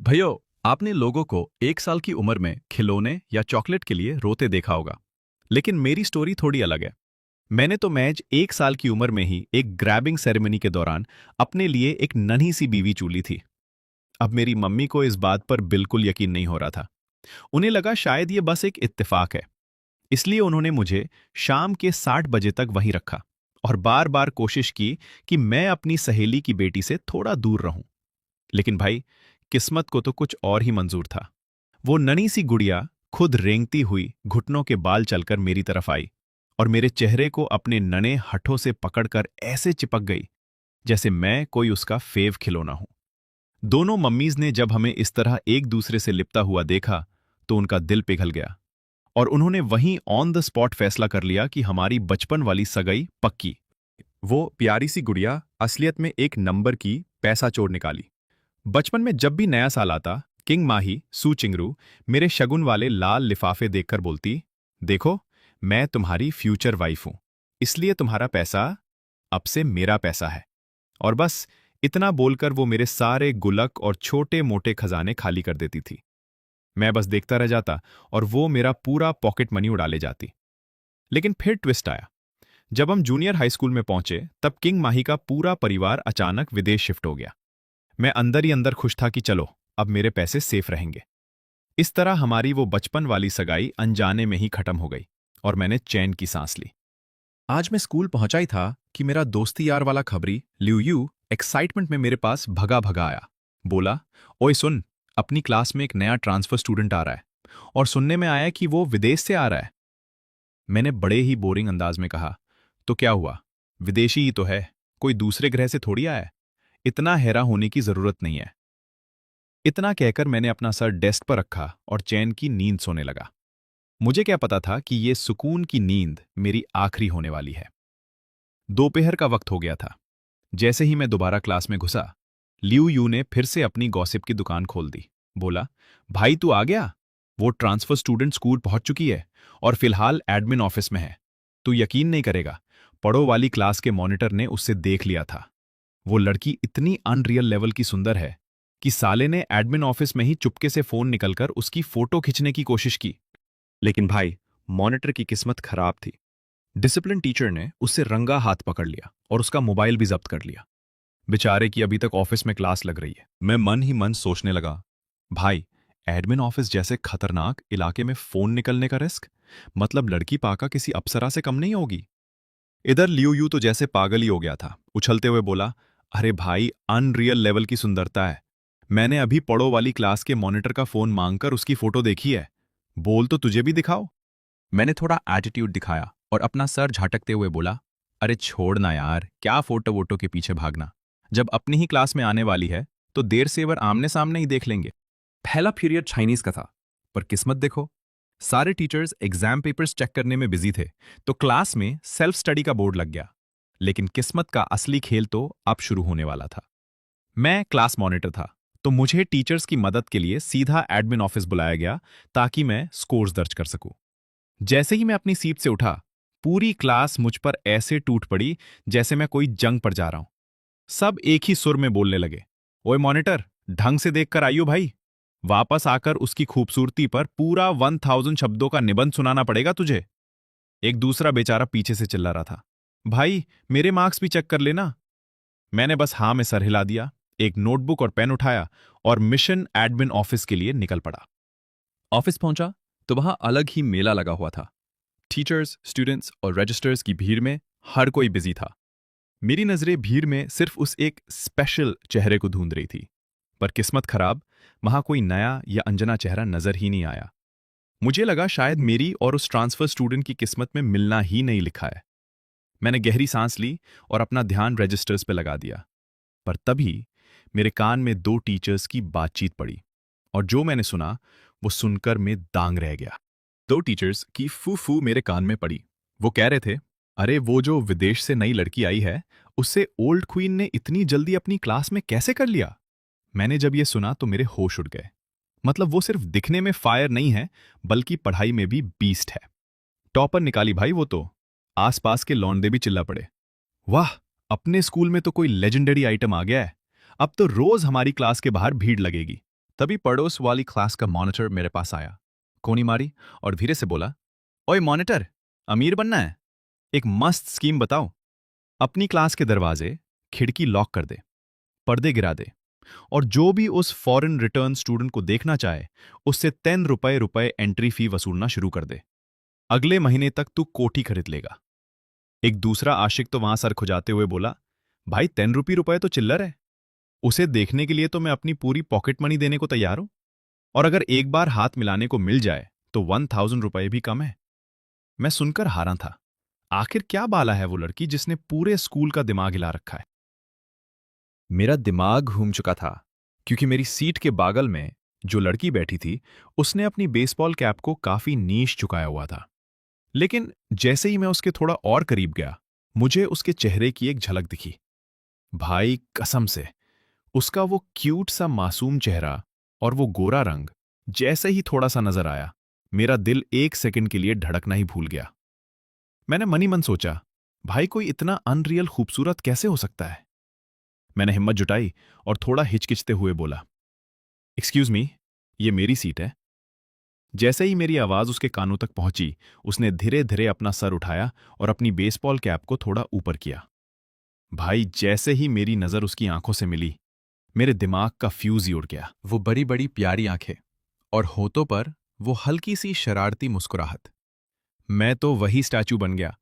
भैया, आपने लोगों को 1 साल की उम्र में खिलौने या चॉकलेट के लिए रोते देखा होगा। लेकिन मेरी स्टोरी थोड़ी अलग है। मैंने तो मैज 1 साल की उम्र में ही एक ग्रैबिंग सेरेमनी के दौरान अपने लिए एक नन्ही सी बीवी चूली थी। अब मेरी मम्मी को इस बात पर बिल्कुल यकीन नहीं हो रहा था। उन्हें लगा शायद ये बस एक इत्तेफाक है। इसलिए उन्होंने मुझे शाम के 60 बजे तक वहीं रखा और बार बार कोशिश की कि मैं अपनी सहेली की बेटी से थोड़ा दूर रहूं। लेकिन भाई, किस्मत को तो कुछ और ही मंजूर था। वो नन्ही सी गुड़िया खुद रेंगती हुई घुटनों के बाल चलकर मेरी तरफ आई और मेरे चेहरे को अपने नने हठों से पकड़कर ऐसे चिपक गई जैसे मैं कोई उसका फेव खिलौना हूं। दोनों मम्मीज ने जब हमें इस तरह एक दूसरे से लिपटा हुआ देखा तो उनका दिल पिघल गया और उन्होंने वहीं ऑन द स्पॉट फैसला कर लिया कि हमारी बचपन वाली सगाई पक्की। वो प्यारी सी गुड़िया असलियत में एक नंबर की पैसा चोर निकाली। बचपन में जब भी नया साल आता, किंग माही सू चिंगरू मेरे शगुन वाले लाल लिफाफे देखकर बोलती, देखो, मैं तुम्हारी फ्यूचर वाइफ हूं, इसलिए तुम्हारा पैसा अब से मेरा पैसा है। और बस इतना बोलकर वो मेरे सारे गुलक और छोटे मोटे खजाने खाली कर देती थी। मैं बस देखता रह जाता और वो मेरा पूरा पॉकेट मनी उड़ा ले जाती। लेकिन फिर ट्विस्ट आया। जब हम जूनियर हाई स्कूल में पहुंचे तब किंग माही का पूरा परिवार अचानक विदेश शिफ्ट हो गया। मैं अंदर ही अंदर खुश था कि चलो, अब मेरे पैसे सेफ रहेंगे। इस तरह हमारी वो बचपन वाली सगाई अनजाने में ही खत्म हो गई और मैंने चैन की सांस ली। आज मैं स्कूल पहुंचा ही था कि मेरा दोस्ती यार वाला खबरी लिu यू एक्साइटमेंट में मेरे पास भगा भगा आया। बोला, ओए सुन, अपनी क्लास में एक नया ट्रांसफर स्टूडेंट आ रहा है और सुनने में आया कि वो विदेश से आ रहा है। मैंने बड़े ही बोरिंग अंदाज में कहा, तो क्या हुआ, विदेशी ही तो है, कोई दूसरे ग्रह से थोड़ी आया है, इतना हैरा होने की जरूरत नहीं है। इतना कहकर मैंने अपना सर डेस्क पर रखा और चैन की नींद सोने लगा। मुझे क्या पता था कि ये सुकून की नींद मेरी आखिरी होने वाली है। दोपहर का वक्त हो गया था। जैसे ही मैं दोबारा क्लास में घुसा, लिu यू ने फिर से अपनी गॉसिप की दुकान खोल दी। बोला, भाई तू आ गया? वो ट्रांसफर स्टूडेंट स्कूल पहुंच चुकी है और फिलहाल एडमिन ऑफिस में है। तू यकीन नहीं करेगा, पढ़ो वाली क्लास के मॉनिटर ने उससे देख लिया था। वो लड़की इतनी अनरियल लेवल की सुंदर है कि साले ने एडमिन ऑफिस में ही चुपके से फोन निकलकर उसकी फोटो खींचने की कोशिश की। लेकिन भाई, मॉनिटर की किस्मत खराब थी। डिसिप्लिन टीचर ने उससे रंगा हाथ पकड़ लिया और उसका मोबाइल भी जब्त कर लिया। बेचारे की अभी तक ऑफिस में क्लास लग रही है। मैं मन ही मन सोचने लगा, भाई, एडमिन ऑफिस जैसे खतरनाक इलाके में फोन निकलने का रिस्क, मतलब लड़की पाका किसी अप्सरा से कम नहीं होगी। इधर लिu यू तो जैसे पागल ही हो गया था। उछलते हुए बोला, अरे भाई, अनरियल लेवल की सुंदरता है। मैंने अभी पड़ो वाली क्लास के मॉनिटर का फोन मांगकर उसकी फोटो देखी है। बोल तो तुझे भी दिखाओ। मैंने थोड़ा एटीट्यूड दिखाया और अपना सर झटकते हुए बोला, अरे छोड़ना यार, क्या फोटो वोटो के पीछे भागना। जब अपनी ही क्लास में आने वाली है तो देर से वर आमने सामने ही देख लेंगे। पहला पीरियड चाइनीज का था, पर किस्मत देखो, सारे टीचर्स एग्जाम पेपर्स चेक करने में बिजी थे तो क्लास में सेल्फ स्टडी का बोर्ड लग गया। लेकिन किस्मत का असली खेल तो अब शुरू होने वाला था। मैं क्लास मॉनिटर था तो मुझे टीचर्स की मदद के लिए सीधा एडमिन ऑफिस बुलाया गया ताकि मैं स्कोर्स दर्ज कर सकूं। जैसे ही मैं अपनी सीट से उठा, पूरी क्लास मुझ पर ऐसे टूट पड़ी जैसे मैं कोई जंग पर जा रहा हूं। सब एक ही सुर में बोलने लगे, ओए मॉनिटर, ढंग से देखकर आइयो भाई, वापस आकर उसकी खूबसूरती पर पूरा 1000 शब्दों का निबंध सुनाना पड़ेगा तुझे। एक दूसरा बेचारा पीछे से चिल्ला रहा था, भाई मेरे मार्क्स भी चेक कर लेना। मैंने बस हाँ में सर हिला दिया, एक नोटबुक और पेन उठाया और मिशन एडमिन ऑफिस के लिए निकल पड़ा। ऑफिस पहुंचा तो वहां अलग ही मेला लगा हुआ था। टीचर्स, स्टूडेंट्स और रजिस्टर्स की भीड़ में हर कोई बिजी था। मेरी नजरें भीड़ में सिर्फ उस एक स्पेशल चेहरे को ढूंढ रही थी, पर किस्मत खराब, वहां कोई नया या अनजना चेहरा नजर ही नहीं आया। मुझे लगा शायद मेरी और उस ट्रांसफर स्टूडेंट की किस्मत में मिलना ही नहीं लिखा है। मैंने गहरी सांस ली और अपना ध्यान रजिस्टर्स पे लगा दिया। पर तभी मेरे कान में दो टीचर्स की बातचीत पड़ी और जो मैंने सुना वो सुनकर मैं दांग रह गया। दो टीचर्स की फू फू मेरे कान में पड़ी। वो कह रहे थे, अरे वो जो विदेश से नई लड़की आई है, उससे ओल्ड क्वीन ने इतनी जल्दी अपनी क्लास में कैसे कर लिया। मैंने जब ये सुना तो मेरे होश उड़ गए। मतलब वो सिर्फ दिखने में फायर नहीं है, बल्कि पढ़ाई में भी बीस्ट है। टॉपर निकाली भाई वो तो। आसपास के लौंडे भी चिल्ला पड़े, वाह, अपने स्कूल में तो कोई लेजेंडरी आइटम आ गया है। अब तो रोज हमारी क्लास के बाहर भीड़ लगेगी। तभी पड़ोस वाली क्लास का मॉनिटर मेरे पास आया, कोनी मारी और धीरे से बोला, ओए मॉनिटर, अमीर बनना है? एक मस्त स्कीम बताओ। अपनी क्लास के दरवाजे, खिड़की लॉक कर दे, पर्दे गिरा दे, और जो भी उस फॉरेन रिटर्न स्टूडेंट को देखना चाहे उससे 10 रुपए एंट्री फी वसूलना शुरू कर दे। अगले महीने तक तू कोठी खरीद लेगा। एक दूसरा आशिक तो वहां सर खुजाते हुए बोला, भाई 10 रुपए तो चिल्लर है। उसे देखने के लिए तो मैं अपनी पूरी पॉकेट मनी देने को तैयार हूं। और अगर एक बार हाथ मिलाने को मिल जाए तो 1000 रुपए भी कम है। मैं सुनकर हारा था। आखिर क्या बाला है वो लड़की जिसने पूरे स्कूल का दिमाग हिला रखा है। मेरा दिमाग घूम चुका था, क्योंकि मेरी सीट के बागल में जो लड़की बैठी थी उसने अपनी बेसबॉल कैप को काफी नीच झुकाया हुआ था। लेकिन जैसे ही मैं उसके थोड़ा और करीब गया, मुझे उसके चेहरे की एक झलक दिखी। भाई कसम से, उसका वो क्यूट सा मासूम चेहरा और वो गोरा रंग जैसे ही थोड़ा सा नजर आया, मेरा दिल एक सेकंड के लिए धड़कना ही भूल गया। मैंने मनी मन सोचा, भाई कोई इतना अनरियल खूबसूरत कैसे हो सकता है? मैंने हिम्मत जुटाई और थोड़ा हिचकिचते हुए बोला, एक्सक्यूज मी, ये मेरी सीट है। जैसे ही मेरी आवाज उसके कानों तक पहुंची, उसने धीरे धीरे अपना सर उठाया और अपनी बेसबॉल कैप को थोड़ा ऊपर किया। भाई जैसे ही मेरी नजर उसकी आंखों से मिली, मेरे दिमाग का फ्यूज ही उड़ गया। वो बड़ी बड़ी प्यारी आंखें और होठों पर वो हल्की सी शरारती मुस्कुराहट। मैं तो वही स्टैचू बन गया।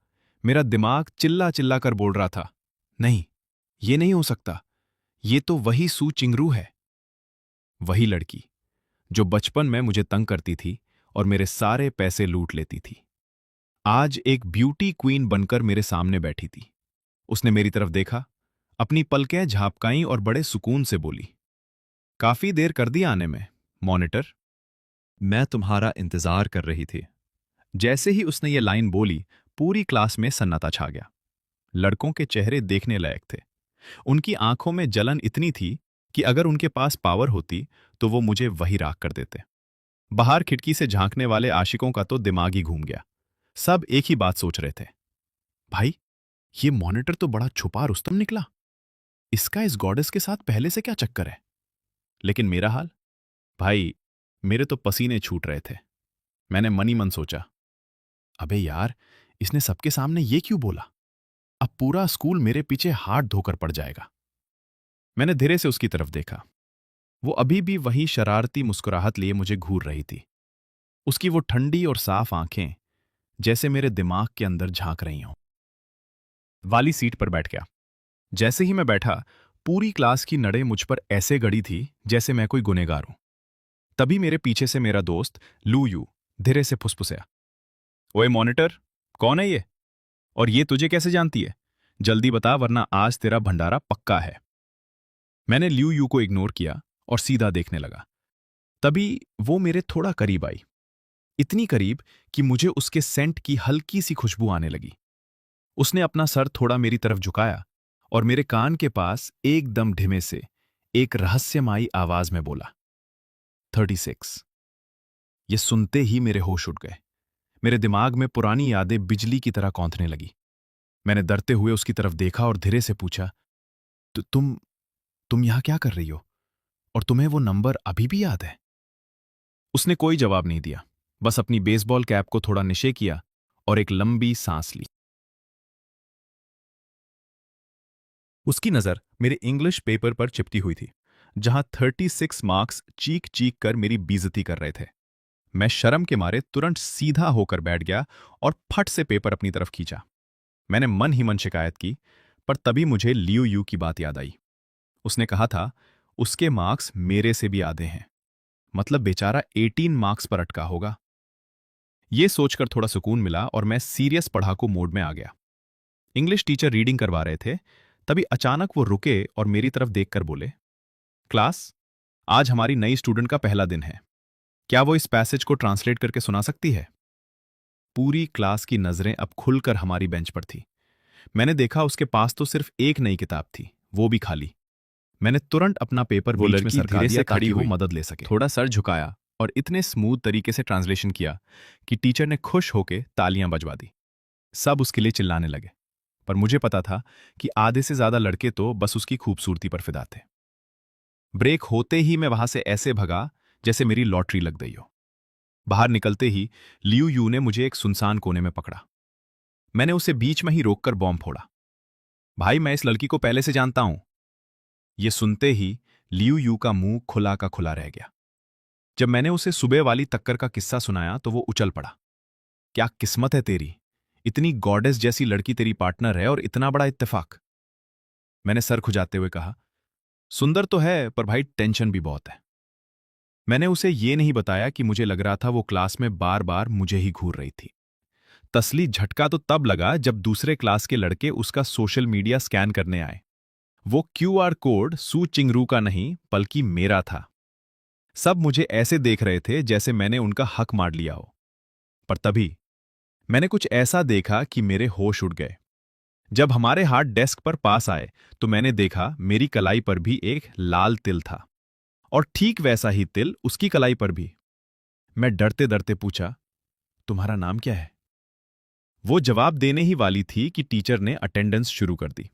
मेरा दिमाग चिल्ला चिल्ला कर बोल रहा था, नहीं, ये नहीं हो सकता, ये तो वही सू चिंगरू है। वही लड़की जो बचपन में मुझे तंग करती थी और मेरे सारे पैसे लूट लेती थी, आज एक ब्यूटी क्वीन बनकर मेरे सामने बैठी थी। उसने मेरी तरफ देखा, अपनी पलकें झापकाईं और बड़े सुकून से बोली, काफी देर कर दी आने में, मॉनिटर। मैं तुम्हारा इंतजार कर रही थी। जैसे ही उसने ये लाइन बोली, पूरी क्लास में सन्नाटा छा गया। लड़कों के चेहरे देखने लायक थे। उनकी आंखों में जलन इतनी थी कि अगर उनके पास पावर होती तो वो मुझे वही राख कर देते। बाहर खिड़की से झांकने वाले आशिकों का तो दिमाग ही घूम गया। सब एक ही बात सोच रहे थे, भाई ये मॉनिटर तो बड़ा छुपा रुस्तम निकला। इसका इस गॉडेस के साथ पहले से क्या चक्कर है? लेकिन मेरा हाल, भाई मेरे तो पसीने छूट रहे थे। मैंने मनी मन सोचा, अबे यार, इसने सबके सामने ये क्यों बोला? अब पूरा स्कूल मेरे पीछे हाथ धोकर पड़ जाएगा। मैंने धीरे से उसकी तरफ देखा। वो अभी भी वही शरारती मुस्कुराहट लिए मुझे घूर रही थी। उसकी वो ठंडी और साफ आंखें जैसे मेरे दिमाग के अंदर झांक रही हों। वाली सीट पर बैठ गया। जैसे ही मैं बैठा, पूरी क्लास की नड़ें मुझ पर ऐसे गड़ी थी जैसे मैं कोई गुनहगार हूं। तभी मेरे पीछे से मेरा दोस्त लू यू धीरे से फुसफुसाया, ओए मॉनिटर, कौन है ये? और ये तुझे कैसे जानती है? जल्दी बता, वरना आज तेरा भंडारा पक्का है। मैंने ल्यू यू को इग्नोर किया और सीधा देखने लगा। तभी वो मेरे थोड़ा करीब आई, इतनी करीब कि मुझे उसके सेंट की हल्की सी खुशबू आने लगी। उसने अपना सर थोड़ा मेरी तरफ झुकाया और मेरे कान के पास एकदम ढिमे से एक रहस्यमयी आवाज में बोला, 36। ये सुनते ही मेरे होश उड़ गए। मेरे दिमाग में पुरानी यादें बिजली की तरह कौंधने लगी। मैंने डरते हुए उसकी तरफ देखा और धीरे से पूछा, तुम यहां क्या कर रही हो? और तुम्हें वो नंबर अभी भी याद है? उसने कोई जवाब नहीं दिया, बस अपनी बेसबॉल कैप को थोड़ा निशे किया और एक लंबी सांस ली। उसकी नजर मेरे इंग्लिश पेपर पर चिपटी हुई थी, जहां 36 मार्क्स चीख चीख कर मेरी बेइज्जती कर रहे थे। मैं शर्म के मारे तुरंत सीधा होकर बैठ गया और फट से पेपर अपनी तरफ खींचा। मैंने मन ही मन शिकायत की, पर तभी मुझे लियू यू की बात याद आई। उसने कहा था, उसके मार्क्स मेरे से भी आधे हैं, मतलब बेचारा 18 मार्क्स पर अटका होगा। ये सोचकर थोड़ा सुकून मिला और मैं सीरियस पढ़ाकू मोड में आ गया। इंग्लिश टीचर रीडिंग करवा रहे थे, तभी अचानक वो रुके और मेरी तरफ देखकर बोले, क्लास, आज हमारी नई स्टूडेंट का पहला दिन है। क्या वो इस पैसेज को ट्रांसलेट करके सुना सकती है? पूरी क्लास की नजरें अब खुलकर हमारी बेंच पर थी। मैंने देखा उसके पास तो सिर्फ एक नई किताब थी, वो भी खाली। मैंने तुरंत अपना पेपर बीच में सरका दिया ताकि वो मदद ले सके। थोड़ा सर झुकाया और इतने स्मूथ तरीके से ट्रांसलेशन किया कि टीचर ने खुश होकर तालियां बजवा दी। सब उसके लिए चिल्लाने लगे, पर मुझे पता था कि आधे से ज्यादा लड़के तो बस उसकी खूबसूरती पर फिदा थे। ब्रेक होते ही मैं वहां से ऐसे भगा जैसे मेरी लॉटरी लग गई हो। बाहर निकलते ही लियू यू ने मुझे एक सुनसान कोने में पकड़ा। मैंने उसे बीच में ही रोककर बॉम्ब फोड़ा। भाई, मैं इस लड़की को पहले से जानता हूं। ये सुनते ही लियू यू का मुंह खुला का खुला रह गया। जब मैंने उसे सुबह वाली टक्कर का किस्सा सुनाया तो वो उछल पड़ा। क्या किस्मत है तेरी, इतनी गॉडेस जैसी लड़की तेरी पार्टनर है और इतना बड़ा इत्तेफाक। मैंने सर खुजाते हुए कहा, सुंदर तो है पर भाई टेंशन भी बहुत है। मैंने उसे ये नहीं बताया कि मुझे लग रहा था वो क्लास में बार बार मुझे ही घूर रही थी। तसली झटका तो तब लगा जब दूसरे क्लास के लड़के उसका सोशल मीडिया स्कैन करने आए। वो क्यूआर कोड सू चिंगरू का नहीं बल्कि मेरा था। सब मुझे ऐसे देख रहे थे जैसे मैंने उनका हक मार लिया हो। पर तभी मैंने कुछ ऐसा देखा कि मेरे होश उड़ गए। जब हमारे हाथ डेस्क पर पास आए तो मैंने देखा मेरी कलाई पर भी एक लाल तिल था और ठीक वैसा ही तिल उसकी कलाई पर भी। मैं डरते डरते पूछा, तुम्हारा नाम क्या है? वो जवाब देने ही वाली थी कि टीचर ने अटेंडेंस शुरू कर दी।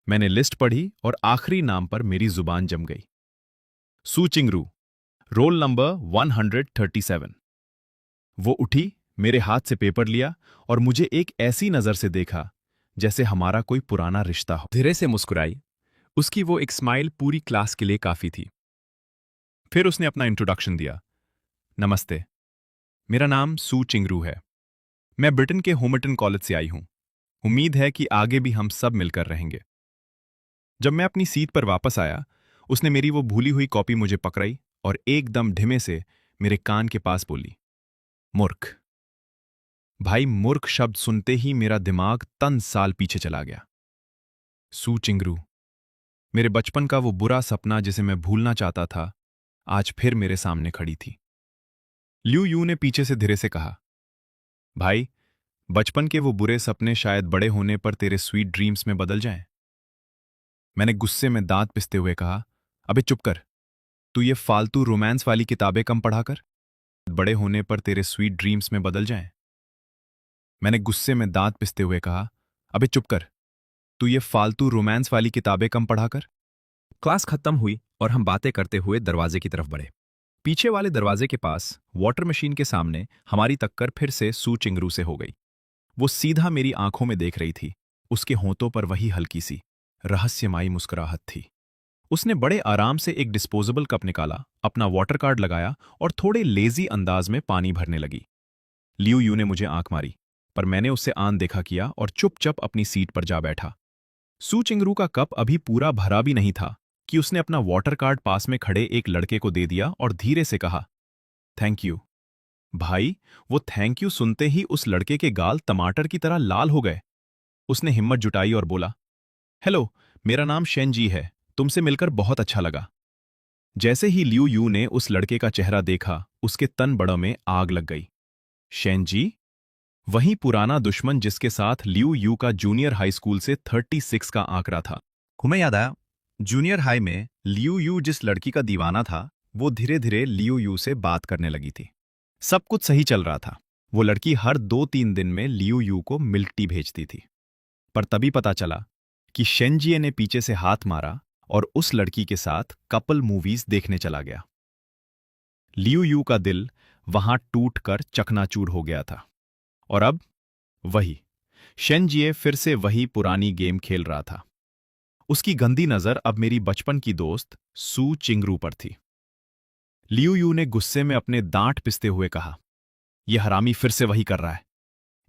मैंने लिस्ट पढ़ी और आखिरी नाम पर मेरी जुबान जम गई। सू चिंगरू, रोल नंबर 137। वो उठी, मेरे हाथ से पेपर लिया और मुझे एक ऐसी नजर से देखा जैसे हमारा कोई पुराना रिश्ता हो। धीरे से मुस्कुराई। उसकी वो एक स्माइल पूरी क्लास के लिए काफी थी। फिर उसने अपना इंट्रोडक्शन दिया। नमस्ते, मेरा नाम सू चिंगरू है। मैं ब्रिटेन के होमर्टन कॉलेज से आई हूं। उम्मीद है कि आगे भी हम सब मिलकर रहेंगे। जब मैं अपनी सीट पर वापस आया, उसने मेरी वो भूली हुई कॉपी मुझे पकड़ाई और एकदम ढिमे से मेरे कान के पास बोली, मूर्ख। भाई, मूर्ख शब्द सुनते ही मेरा दिमाग तन साल पीछे चला गया। सू चिंगरू, मेरे बचपन का वो बुरा सपना जिसे मैं भूलना चाहता था, आज फिर मेरे सामने खड़ी थी। लियू यू ने पीछे से धीरे से कहा, भाई, बचपन के वो बुरे सपने शायद बड़े होने पर तेरे स्वीट ड्रीम्स में बदल जाएं। मैंने गुस्से में दांत पिसते हुए कहा, अबे चुप कर। तू ये फालतू रोमांस वाली किताबें कम पढ़ा कर। बड़े होने पर तेरे स्वीट ड्रीम्स में बदल जाएं। मैंने गुस्से में दांत पिसते हुए कहा, अबे चुप कर। तू ये फालतू रोमांस वाली किताबें कम पढ़ा कर। क्लास खत्म हुई और हम बातें करते हुए दरवाजे की तरफ बढ़े। पीछे वाले दरवाजे के पास वाटर मशीन के सामने हमारी टक्कर फिर से सू चिंगरू से हो गई। वो सीधा मेरी आंखों में देख रही थी। उसके होंठों पर वही हल्की सी रहस्यमयी मुस्कुराहट थी। उसने बड़े आराम से एक डिस्पोजेबल कप निकाला, अपना वाटर कार्ड लगाया और थोड़े लेजी अंदाज में पानी भरने लगी। लियू यू ने मुझे आंख मारी, पर मैंने उससे आन देखा किया और चुपचाप अपनी सीट पर जा बैठा। सू चिंगरू का कप अभी पूरा भरा भी नहीं था कि उसने अपना वाटर कार्ड पास में खड़े एक लड़के को दे दिया और धीरे से कहा, थैंक यू। भाई, वो थैंक यू सुनते ही उस लड़के के गाल टमाटर की तरह लाल हो गए। उसने हिम्मत जुटाई और बोला, हेलो, मेरा नाम शेन जी है, तुमसे मिलकर बहुत अच्छा लगा। जैसे ही लियू यू ने उस लड़के का चेहरा देखा, उसके तन बड़ों में आग लग गई। शेन जी? वही पुराना दुश्मन जिसके साथ लियू यू का जूनियर हाई स्कूल से 36 का आंकड़ा था। तुम्हें याद आया, जूनियर हाई में लियू यू जिस लड़की का दीवाना था, वो धीरे धीरे लियू यू से बात करने लगी थी। सब कुछ सही चल रहा था। वो लड़की हर 2-3 दिन में लियू यू को मिल्क टी भेजती थी। पर तभी पता चला कि शेनजिए ने पीछे से हाथ मारा और उस लड़की के साथ कपल मूवीज देखने चला गया। लियू यू का दिल वहां टूटकर चकनाचूर हो गया था। और अब वही शेनजिए फिर से वही पुरानी गेम खेल रहा था। उसकी गंदी नजर अब मेरी बचपन की दोस्त सू चिंगरू पर थी। लियू यू ने गुस्से में अपने दांत पिसते हुए कहा, यह हरामी फिर से वही कर रहा है।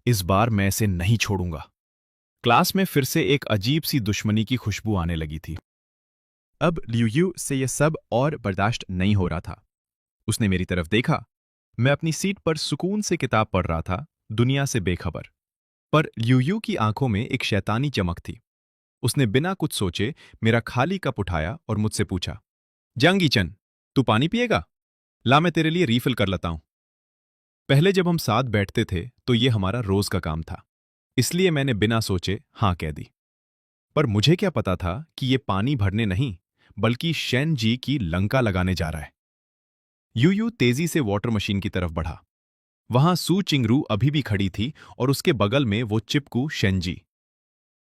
इस बार मैं इसे नहीं छोड़ूंगा। क्लास में फिर से एक अजीब सी दुश्मनी की खुशबू आने लगी थी। अब लियू यू से यह सब और बर्दाश्त नहीं हो रहा था। उसने मेरी तरफ देखा। मैं अपनी सीट पर सुकून से किताब पढ़ रहा था, दुनिया से बेखबर। पर लियू यू की आंखों में एक शैतानी चमक थी। उसने बिना कुछ सोचे मेरा खाली कप उठाया और मुझसे पूछा, जंगी चन, तू पानी पिएगा? ला, मैं तेरे लिए रीफिल कर लेता हूं। पहले जब हम साथ बैठते थे तो ये हमारा रोज का काम था, इसलिए मैंने बिना सोचे हां कह दी। पर मुझे क्या पता था कि ये पानी भरने नहीं बल्कि शेन जी की लंका लगाने जा रहा है। यू यू तेजी से वाटर मशीन की तरफ बढ़ा। वहां सू चिंगरू अभी भी खड़ी थी और उसके बगल में वो चिपकू शेनजी।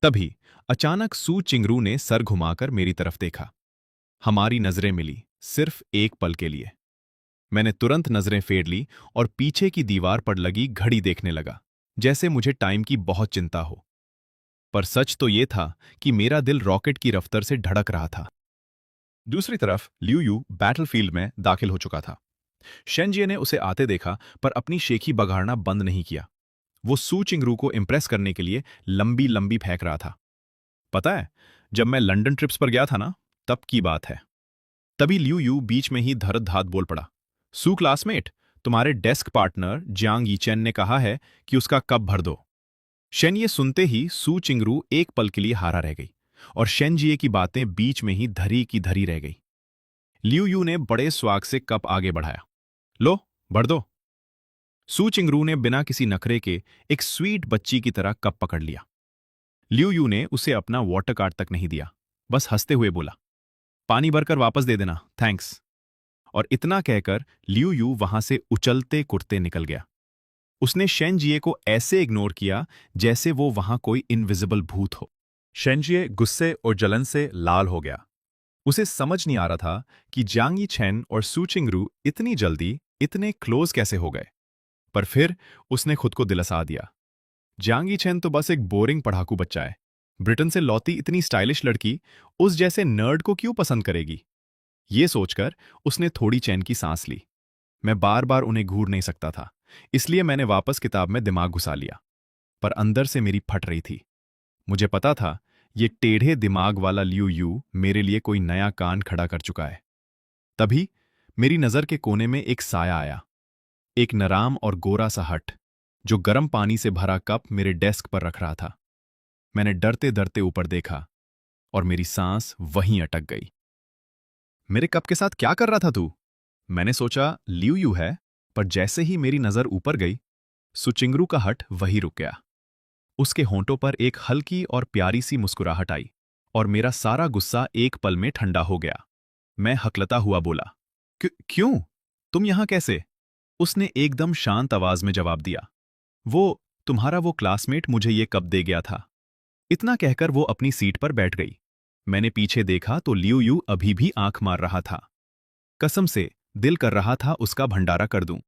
तभी अचानक सू चिंगरू ने सर घुमाकर मेरी तरफ देखा। हमारी नजरें मिली, सिर्फ एक पल के लिए। मैंने तुरंत नजरें फेर ली और पीछे की दीवार पर लगी घड़ी देखने लगा, जैसे मुझे टाइम की बहुत चिंता हो। पर सच तो ये था कि मेरा दिल रॉकेट की रफ्तार से धड़क रहा था। दूसरी तरफ लियू यू बैटलफील्ड में दाखिल हो चुका था। शेनजिए ने उसे आते देखा पर अपनी शेखी बघाड़ना बंद नहीं किया। वो सू चिंगरू को इम्प्रेस करने के लिए लंबी लंबी फेंक रहा था। पता है, जब मैं लंदन ट्रिप्स पर गया था ना, तब की बात है। तभी लियू यू बीच में ही धरत धात बोल पड़ा, सू क्लासमेट, तुम्हारे डेस्क पार्टनर जियांग यीचेन ने कहा है कि उसका कप भर दो। शेन ये सुनते ही सू चिंगरू एक पल के लिए हारा रह गई और शेनजिए की बातें बीच में ही धरी की धरी रह गई। लियू यू ने बड़े स्वाग से कप आगे बढ़ाया। लो, भर दो। सू चिंगरू ने बिना किसी नखरे के एक स्वीट बच्ची की तरह कप पकड़ लिया। लियू यू ने उसे अपना वाटर कार्ड तक नहीं दिया, बस हंसते हुए बोला, पानी भरकर वापस दे देना, थैंक्स। और इतना कहकर लियू यू वहां से उचलते कुर्ते निकल गया। उसने शेनजिए को ऐसे इग्नोर किया जैसे वो वहां कोई इनविजिबल भूत हो। शेनजिए गुस्से और जलन से लाल हो गया। उसे समझ नहीं आ रहा था कि जियांग यीचेन और सू चिंगरू इतनी जल्दी इतने क्लोज कैसे हो गए। पर फिर उसने खुद को दिलसा दिया, जियांग यीचेन तो बस एक बोरिंग पढ़ाकू बच्चा है। ब्रिटेन से लौटी इतनी स्टाइलिश लड़की उस जैसे नर्ड को क्यों पसंद करेगी। ये सोचकर उसने थोड़ी चैन की सांस ली। मैं बार बार उन्हें घूर नहीं सकता था, इसलिए मैंने वापस किताब में दिमाग घुसा लिया। पर अंदर से मेरी फट रही थी। मुझे पता था ये टेढ़े दिमाग वाला लियू यू मेरे लिए कोई नया कांड खड़ा कर चुका है। तभी मेरी नजर के कोने में एक साया आया, एक नराम और गोरा सा हट जो गर्म पानी से भरा कप मेरे डेस्क पर रख रहा था। मैंने डरते डरते ऊपर देखा और मेरी सांस वहीं अटक गई। मेरे कप के साथ क्या कर रहा था तू? मैंने सोचा लियू यू है, पर जैसे ही मेरी नजर ऊपर गई, सुचिंगरू का हट वहीं रुक गया। उसके होंठों पर एक हल्की और प्यारी सी मुस्कुराहट आई और मेरा सारा गुस्सा एक पल में ठंडा हो गया। मैं हकलता हुआ बोला, क्यों? तुम यहां कैसे? उसने एकदम शांत आवाज में जवाब दिया, तुम्हारा वो क्लासमेट मुझे ये कप दे गया था। इतना कहकर वो अपनी सीट पर बैठ गई। मैंने पीछे देखा तो लियू यू अभी भी आंख मार रहा था। कसम से दिल कर रहा था उसका भंडारा कर दूं।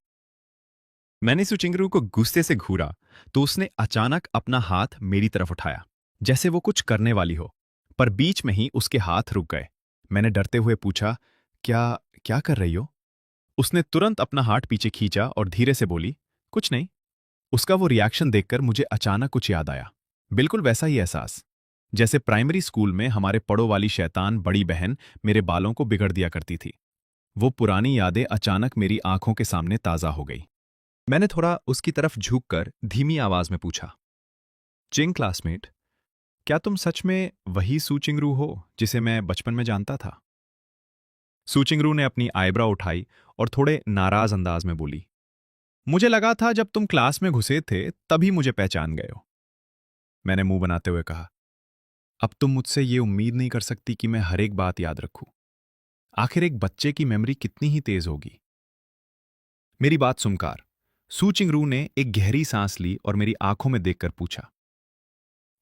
मैंने सुचिंगरू को गुस्से से घूरा तो उसने अचानक अपना हाथ मेरी तरफ उठाया, जैसे वो कुछ करने वाली हो, पर बीच में ही उसके हाथ रुक गए। मैंने डरते हुए पूछा, क्या क्या कर रही हो? उसने तुरंत अपना हाथ पीछे खींचा और धीरे से बोली, कुछ नहीं। उसका वो रिएक्शन देखकर मुझे अचानक कुछ याद आया। बिल्कुल वैसा ही एहसास जैसे प्राइमरी स्कूल में हमारे पड़ो वाली शैतान बड़ी बहन मेरे बालों को बिगड़ दिया करती थी। वो पुरानी यादें अचानक मेरी आंखों के सामने ताजा हो गई। मैंने थोड़ा उसकी तरफ झुककर धीमी आवाज में पूछा, चिंग क्लासमेट, क्या तुम सच में वही सू चिंगरू हो जिसे मैं बचपन में जानता था? सू चिंगरू ने अपनी आईब्रो उठाई और थोड़े नाराज अंदाज में बोली, मुझे लगा था जब तुम क्लास में घुसे थे तभी मुझे पहचान गए हो। मैंने मुंह बनाते हुए कहा, अब तुम मुझसे ये उम्मीद नहीं कर सकती कि मैं हर एक बात याद रखूं। आखिर एक बच्चे की मेमोरी कितनी ही तेज होगी। मेरी बात सुनकर सू चिंगरू ने एक गहरी सांस ली और मेरी आंखों में देखकर पूछा,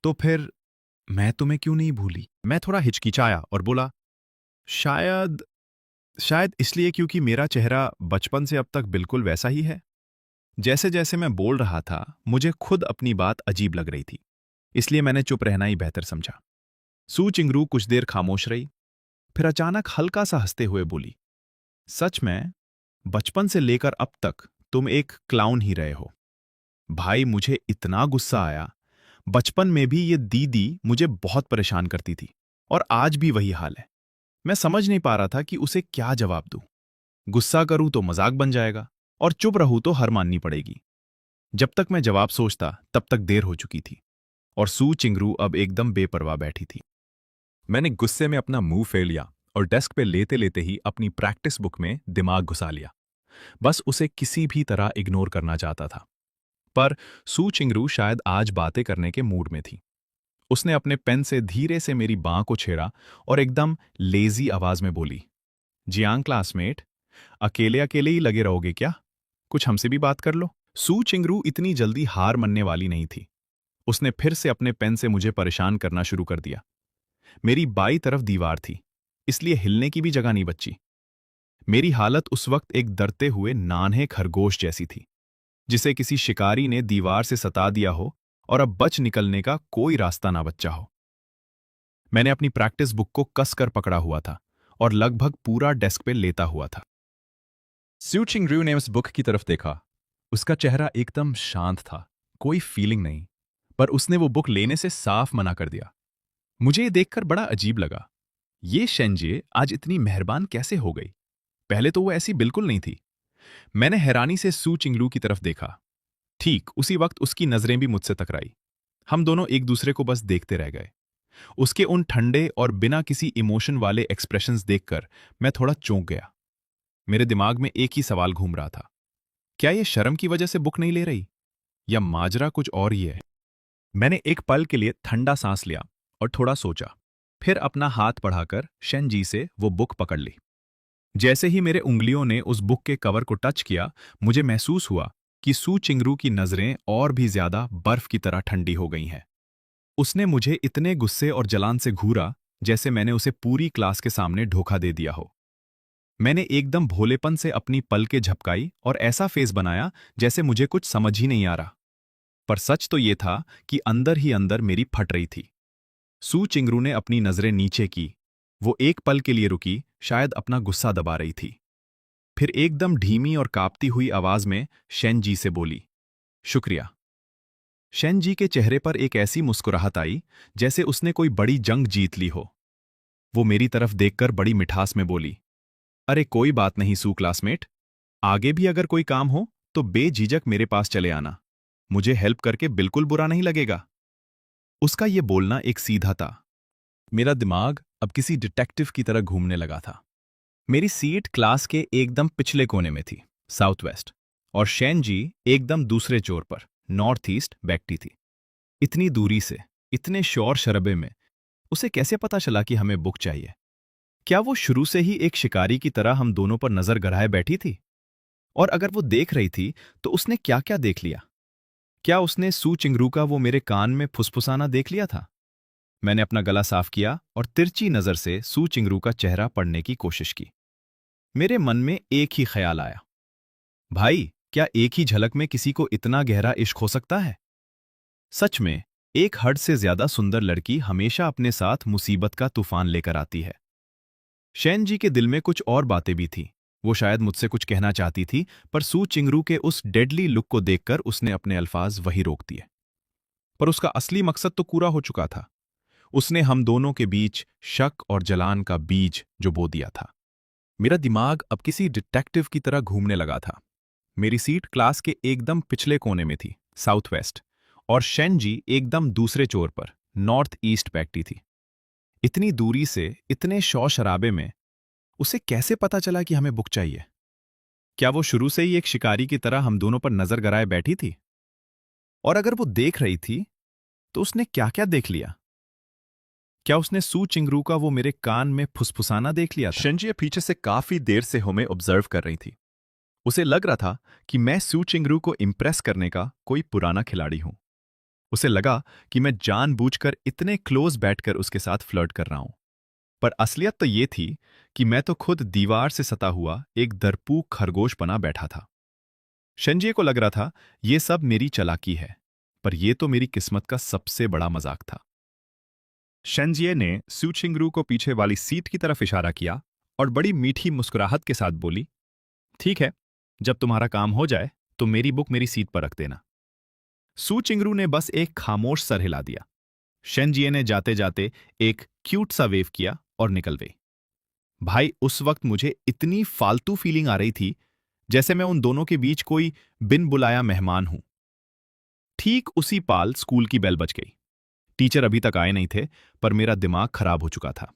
तो फिर मैं तुम्हें क्यों नहीं भूली? मैं थोड़ा हिचकिचाया और बोला, शायद शायद इसलिए क्योंकि मेरा चेहरा बचपन से अब तक बिल्कुल वैसा ही है। जैसे जैसे मैं बोल रहा था मुझे खुद अपनी बात अजीब लग रही थी, इसलिए मैंने चुप रहना ही बेहतर समझा। सू चिंगरू कुछ देर खामोश रही, फिर अचानक हल्का सा हंसते हुए बोली, सच में बचपन से लेकर अब तक तुम एक क्लाउन ही रहे हो। भाई, मुझे इतना गुस्सा आया। बचपन में भी ये दीदी मुझे बहुत परेशान करती थी और आज भी वही हाल है। मैं समझ नहीं पा रहा था कि उसे क्या जवाब दूं। गुस्सा करूं तो मजाक बन जाएगा और चुप रहूं तो हार माननी पड़ेगी। जब तक मैं जवाब सोचता तब तक देर हो चुकी थी और सू चिंगरू अब एकदम बेपरवाह बैठी थी। मैंने गुस्से में अपना मुंह फेर लिया और डेस्क पे लेते लेते ही अपनी प्रैक्टिस बुक में दिमाग घुसा लिया। बस उसे किसी भी तरह इग्नोर करना चाहता था। पर सू चिंगरू शायद आज बातें करने के मूड में थी। उसने अपने पेन से धीरे से मेरी बांह को छेड़ा और एकदम लेजी आवाज में बोली, जियांग क्लासमेट, अकेले अकेले ही लगे रहोगे क्या? कुछ हमसे भी बात कर लो। सू चिंगरू इतनी जल्दी हार मानने वाली नहीं थी। उसने फिर से अपने पेन से मुझे परेशान करना शुरू कर दिया। मेरी बाईं तरफ दीवार थी, इसलिए हिलने की भी जगह नहीं बची। मेरी हालत उस वक्त एक डरते हुए नान्हे खरगोश जैसी थी, जिसे किसी शिकारी ने दीवार से सता दिया हो और अब बच निकलने का कोई रास्ता ना बचा हो। मैंने अपनी प्रैक्टिस बुक को कसकर पकड़ा हुआ था और लगभग पूरा डेस्क पे लेता हुआ था। स्यू चिंगरू ने उस बुक की तरफ देखा। उसका चेहरा एकदम शांत था, कोई फीलिंग नहीं, पर उसने वो बुक लेने से साफ मना कर दिया। मुझे ये देखकर बड़ा अजीब लगा। ये शेंजिए आज इतनी मेहरबान कैसे हो गई? पहले तो वो ऐसी बिल्कुल नहीं थी। मैंने हैरानी से सू चिंगलू की तरफ देखा। ठीक उसी वक्त उसकी नजरें भी मुझसे टकराई। हम दोनों एक दूसरे को बस देखते रह गए। उसके उन ठंडे और बिना किसी इमोशन वाले एक्सप्रेशंस देखकर मैं थोड़ा चौंक गया। मेरे दिमाग में एक ही सवाल घूम रहा था, क्या ये शर्म की वजह से बुक नहीं ले रही, या माजरा कुछ और ही है? मैंने एक पल के लिए ठंडा सांस लिया और थोड़ा सोचा, फिर अपना हाथ बढ़ाकर शेनजी से वो बुक पकड़ ली। जैसे ही मेरे उंगलियों ने उस बुक के कवर को टच किया, मुझे महसूस हुआ कि सू चिंगरू की नजरें और भी ज्यादा बर्फ की तरह ठंडी हो गई हैं। उसने मुझे इतने गुस्से और जलान से घूरा जैसे मैंने उसे पूरी क्लास के सामने धोखा दे दिया हो। मैंने एकदम भोलेपन से अपनी पलकें झपकाई और ऐसा फेस बनाया जैसे मुझे कुछ समझ ही नहीं आ रहा। पर सच तो ये था कि अंदर ही अंदर मेरी फट रही थी। सू चिंगरू ने अपनी नजरें नीचे की। वो एक पल के लिए रुकी, शायद अपना गुस्सा दबा रही थी। फिर एकदम धीमी और कांपती हुई आवाज में शेन जी से बोली, शुक्रिया। शेन जी के चेहरे पर एक ऐसी मुस्कुराहट आई जैसे उसने कोई बड़ी जंग जीत ली हो। वो मेरी तरफ देखकर बड़ी मिठास में बोली, अरे कोई बात नहीं सू क्लासमेट, आगे भी अगर कोई काम हो तो बेझिझक मेरे पास चले आना, मुझे हेल्प करके बिल्कुल बुरा नहीं लगेगा। उसका ये बोलना एक सीधा था। मेरा दिमाग अब किसी डिटेक्टिव की तरह घूमने लगा था। मेरी सीट क्लास के एकदम पिछले कोने में थी, साउथ वेस्ट, और शेन जी एकदम दूसरे चोर पर, नॉर्थ ईस्ट बैठती थी। इतनी दूरी से, इतने शोर शरबे में उसे कैसे पता चला कि हमें बुक चाहिए? क्या वो शुरू से ही एक शिकारी की तरह हम दोनों पर नजर गड़ाए बैठी थी? और अगर वो देख रही थी तो उसने क्या क्या देख लिया? क्या उसने सू चिंगरू का वो मेरे कान में फुसफुसाना देख लिया था? मैंने अपना गला साफ किया और तिरछी नजर से सू चिंगरू का चेहरा पढ़ने की कोशिश की। मेरे मन में एक ही ख्याल आया, भाई क्या एक ही झलक में किसी को इतना गहरा इश्क हो सकता है? सच में, एक हद से ज्यादा सुंदर लड़की हमेशा अपने साथ मुसीबत का तूफान लेकर आती है। शेन जी के दिल में कुछ और बातें भी थीं। वो शायद मुझसे कुछ कहना चाहती थी, पर सू चिंगरू के उस डेडली लुक को देखकर उसने अपने अल्फाज वही रोक दिए। पर उसका असली मकसद तो पूरा हो चुका था। उसने हम दोनों के बीच शक और जलान का बीज जो बो दिया था। मेरा दिमाग अब किसी डिटेक्टिव की तरह घूमने लगा था। मेरी सीट क्लास के एकदम पिछले कोने में थी, साउथ वेस्ट, और शेन जी एकदम दूसरे चोर पर, नॉर्थ ईस्ट बैठती थी। इतनी दूरी से, इतने शौर शराबे में उसे कैसे पता चला कि हमें बुक चाहिए? क्या वो शुरू से ही एक शिकारी की तरह हम दोनों पर नजर गड़ाए बैठी थी? और अगर वो देख रही थी तो उसने क्या क्या देख लिया? क्या उसने सू चिंगरू का वो मेरे कान में फुसफुसाना देख लिया था? शेंजिया पीछे से काफी देर से हमें ऑब्जर्व कर रही थी। उसे लग रहा था कि मैं सू चिंगरू को इम्प्रेस करने का कोई पुराना खिलाड़ी हूं। उसे लगा कि मैं जानबूझकर इतने क्लोज बैठकर उसके साथ फ्लर्ट कर रहा हूं। पर असलियत तो ये थी कि मैं तो खुद दीवार से सता हुआ एक दरपूक खरगोश बना बैठा था। शेंजिए को लग रहा था ये सब मेरी चालाकी है, पर यह तो मेरी किस्मत का सबसे बड़ा मजाक था। शेंजिए ने सू चिंगरू को पीछे वाली सीट की तरफ इशारा किया और बड़ी मीठी मुस्कुराहट के साथ बोली, ठीक है, जब तुम्हारा काम हो जाए तो मेरी बुक मेरी सीट पर रख देना। सू चिंगरू ने बस एक खामोश सर हिला दिया। शेंजिए ने जाते जाते एक क्यूट सा वेव किया और निकल गई। भाई उस वक्त मुझे इतनी फालतू फीलिंग आ रही थी जैसे मैं उन दोनों के बीच कोई बिन बुलाया मेहमान हूं। ठीक उसी पाल स्कूल की बेल बज गई। टीचर अभी तक आए नहीं थे, पर मेरा दिमाग खराब हो चुका था।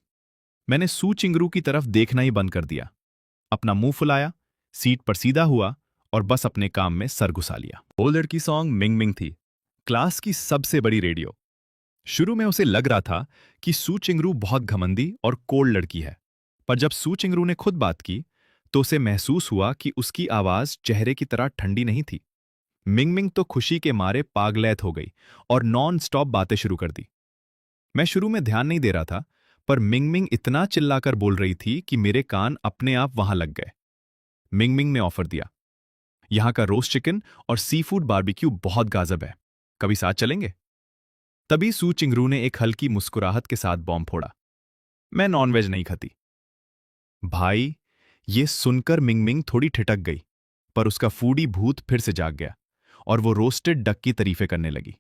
मैंने सू चिंगरू की तरफ देखना ही बंद कर दिया, अपना मुंह फुलाया, सीट पर सीधा हुआ और बस अपने काम में सर घुसा लिया। वो लड़की सॉन्ग मिंग मिंग थी, क्लास की सबसे बड़ी रेडियो। शुरू में उसे लग रहा था कि सू चिंगरू बहुत घमंडी और कोल्ड लड़की है, पर जब सू चिंगरू ने खुद बात की तो उसे महसूस हुआ कि उसकी आवाज चेहरे की तरह ठंडी नहीं थी। मिंग मिंग तो खुशी के मारे पागलैत हो गई और नॉन स्टॉप बातें शुरू कर दी। मैं शुरू में ध्यान नहीं दे रहा था, पर मिंगमिंग इतना चिल्लाकर बोल रही थी कि मेरे कान अपने आप वहां लग गए। मिंगमिंग ने ऑफर दिया, यहां का रोस्ट चिकन और सी फूड बारबेक्यू बहुत गाजब है, कभी साथ चलेंगे? तभी सू चिंगरू ने एक हल्की मुस्कुराहट के साथ बॉम्ब फोड़ा, मैं नॉनवेज नहीं खाती। भाई, ये सुनकर मिंगमिंग थोड़ी ठिठक गई, पर उसका फूडी भूत फिर से जाग गया और वो रोस्टेड डक की तारीफें करने लगी,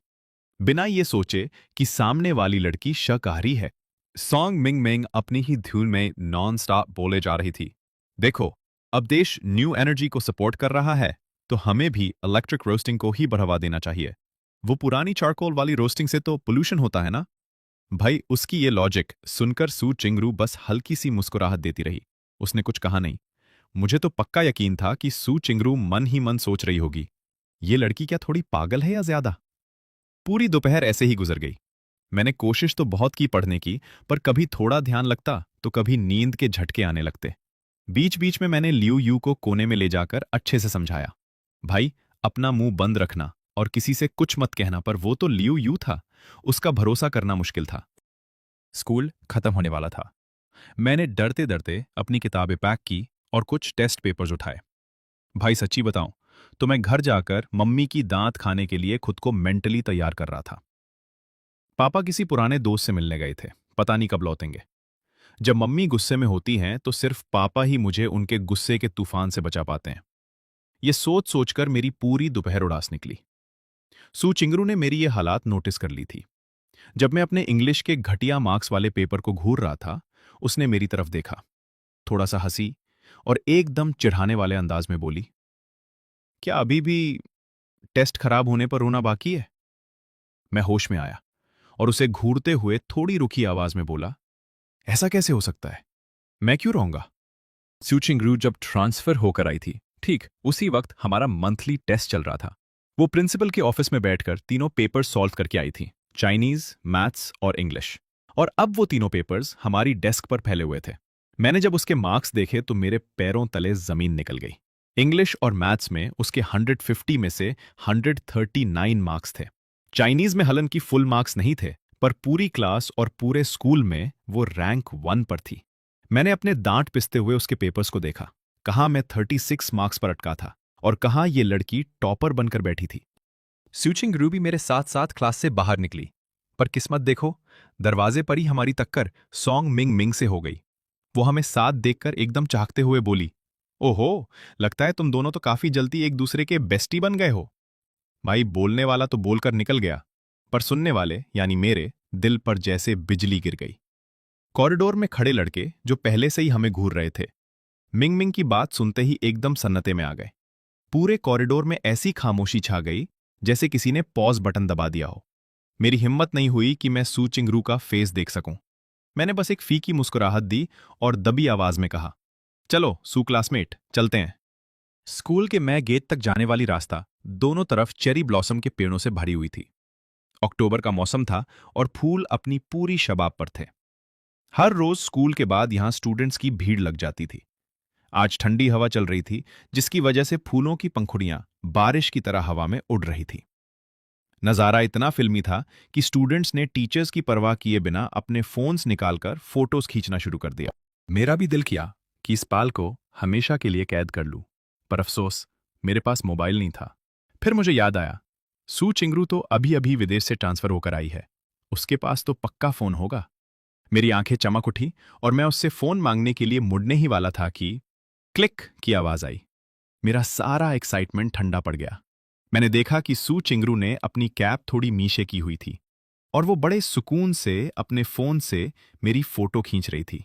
बिना ये सोचे कि सामने वाली लड़की शाकाहारी है। सॉन्ग मिंगमिंग अपनी ही धुन में नॉन स्टॉप बोले जा रही थी, देखो, अब देश न्यू एनर्जी को सपोर्ट कर रहा है, तो हमें भी इलेक्ट्रिक रोस्टिंग को ही बढ़ावा देना चाहिए। वो पुरानी चारकोल वाली रोस्टिंग से तो पोल्यूशन होता है ना। भाई, उसकी ये लॉजिक सुनकर सू चिंगरू बस हल्की सी मुस्कुराहट देती रही। उसने कुछ कहा नहीं। मुझे तो पक्का यकीन था कि सू चिंगरू मन ही मन सोच रही होगी, ये लड़की क्या थोड़ी पागल है या ज्यादा। पूरी दोपहर ऐसे ही गुजर गई। मैंने कोशिश तो बहुत की पढ़ने की, पर कभी थोड़ा ध्यान लगता तो कभी नींद के झटके आने लगते। बीच बीच में मैंने लियू यू को कोने में ले जाकर अच्छे से समझाया, भाई, अपना मुंह बंद रखना और किसी से कुछ मत कहना, पर वो तो लियू यू था, उसका भरोसा करना मुश्किल था। स्कूल खत्म होने वाला था। मैंने डरते डरते अपनी किताबें पैक की और कुछ टेस्ट पेपर्स उठाए। भाई सच्ची बताऊं तो मैं घर जाकर मम्मी की दांत खाने के लिए खुद को मेंटली तैयार कर रहा था। पापा किसी पुराने दोस्त से मिलने गए थे, पता नहीं कब लौटेंगे। जब मम्मी गुस्से में होती हैं तो सिर्फ पापा ही मुझे उनके गुस्से के तूफान से बचा पाते हैं। ये सोच सोचकर मेरी पूरी दोपहर उदास निकली। सू चिंगरू ने मेरी ये हालात नोटिस कर ली थी। जब मैं अपने इंग्लिश के घटिया मार्क्स वाले पेपर को घूर रहा था, उसने मेरी तरफ देखा, थोड़ा सा हंसी और एकदम चिढ़ाने वाले अंदाज में बोली, क्या अभी भी टेस्ट खराब होने पर रोना बाकी है? मैं होश में आया और उसे घूरते हुए थोड़ी रुकी आवाज में बोला, ऐसा कैसे हो सकता है, मैं क्यों रहूंगा? सू चिंगरू जब ट्रांसफर होकर आई थी, ठीक उसी वक्त हमारा मंथली टेस्ट चल रहा था। वो प्रिंसिपल के ऑफिस में बैठकर तीनों पेपर सॉल्व करके आई थी, चाइनीज, मैथ्स और इंग्लिश। और अब वो तीनों पेपर्स हमारी डेस्क पर फैले हुए थे। मैंने जब उसके मार्क्स देखे तो मेरे पैरों तले जमीन निकल गई। इंग्लिश और मैथ्स में उसके 150 में से 139 मार्क्स थे। चाइनीज में हलन की फुल मार्क्स नहीं थे, पर पूरी क्लास और पूरे स्कूल में वो रैंक 1 पर थी। मैंने अपने दांत पिसते हुए उसके पेपर्स को देखा, कहाँ मैं 36 मार्क्स पर अटका था और कहाँ ये लड़की टॉपर बनकर बैठी थी। सू चिंगरू भी मेरे साथ साथ क्लास से बाहर निकली, पर किस्मत देखो, दरवाजे पर ही हमारी टक्कर सॉन्ग मिंगमिंग से हो गई। वो हमें साथ देखकर एकदम चाहते हुए बोली, ओहो, लगता है तुम दोनों तो काफी जल्दी एक दूसरे के बेस्टी बन गए हो। भाई, बोलने वाला तो बोलकर निकल गया, पर सुनने वाले यानी मेरे दिल पर जैसे बिजली गिर गई। कॉरिडोर में खड़े लड़के जो पहले से ही हमें घूर रहे थे, मिंगमिंग की बात सुनते ही एकदम सन्नते में आ गए। पूरे कॉरिडोर में ऐसी खामोशी छा गई जैसे किसी ने पॉज बटन दबा दिया हो। मेरी हिम्मत नहीं हुई कि मैं सू चिंगरू का फेस देख सकूं। मैंने बस एक फीकी मुस्कुराहट दी और दबी आवाज में कहा, चलो सू क्लासमेट, चलते हैं। स्कूल के मैं गेट तक जाने वाली रास्ता दोनों तरफ चेरी ब्लॉसम के पेड़ों से भरी हुई थी। अक्टूबर का मौसम था और फूल अपनी पूरी शबाब पर थे। हर रोज स्कूल के बाद यहां स्टूडेंट्स की भीड़ लग जाती थी। आज ठंडी हवा चल रही थी, जिसकी वजह से फूलों की पंखुड़ियां बारिश की तरह हवा में उड़ रही थी। नजारा इतना फिल्मी था कि स्टूडेंट्स ने टीचर्स की परवाह किए बिना अपने फोन्स निकालकर फोटोज खींचना शुरू कर दिया। मेरा भी दिल किया कि इस पाल को हमेशा के लिए कैद कर लूं, पर अफसोस मेरे पास मोबाइल नहीं था। फिर मुझे याद आया, सू चिंगरू तो अभी अभी विदेश से ट्रांसफर होकर आई है, उसके पास तो पक्का फोन होगा। मेरी आंखें चमक उठी और मैं उससे फोन मांगने के लिए मुड़ने ही वाला था कि क्लिक की आवाज आई। मेरा सारा एक्साइटमेंट ठंडा पड़ गया। मैंने देखा कि सू चिंगरू ने अपनी कैप थोड़ी मीशे की हुई थी और वो बड़े सुकून से अपने फोन से मेरी फोटो खींच रही थी।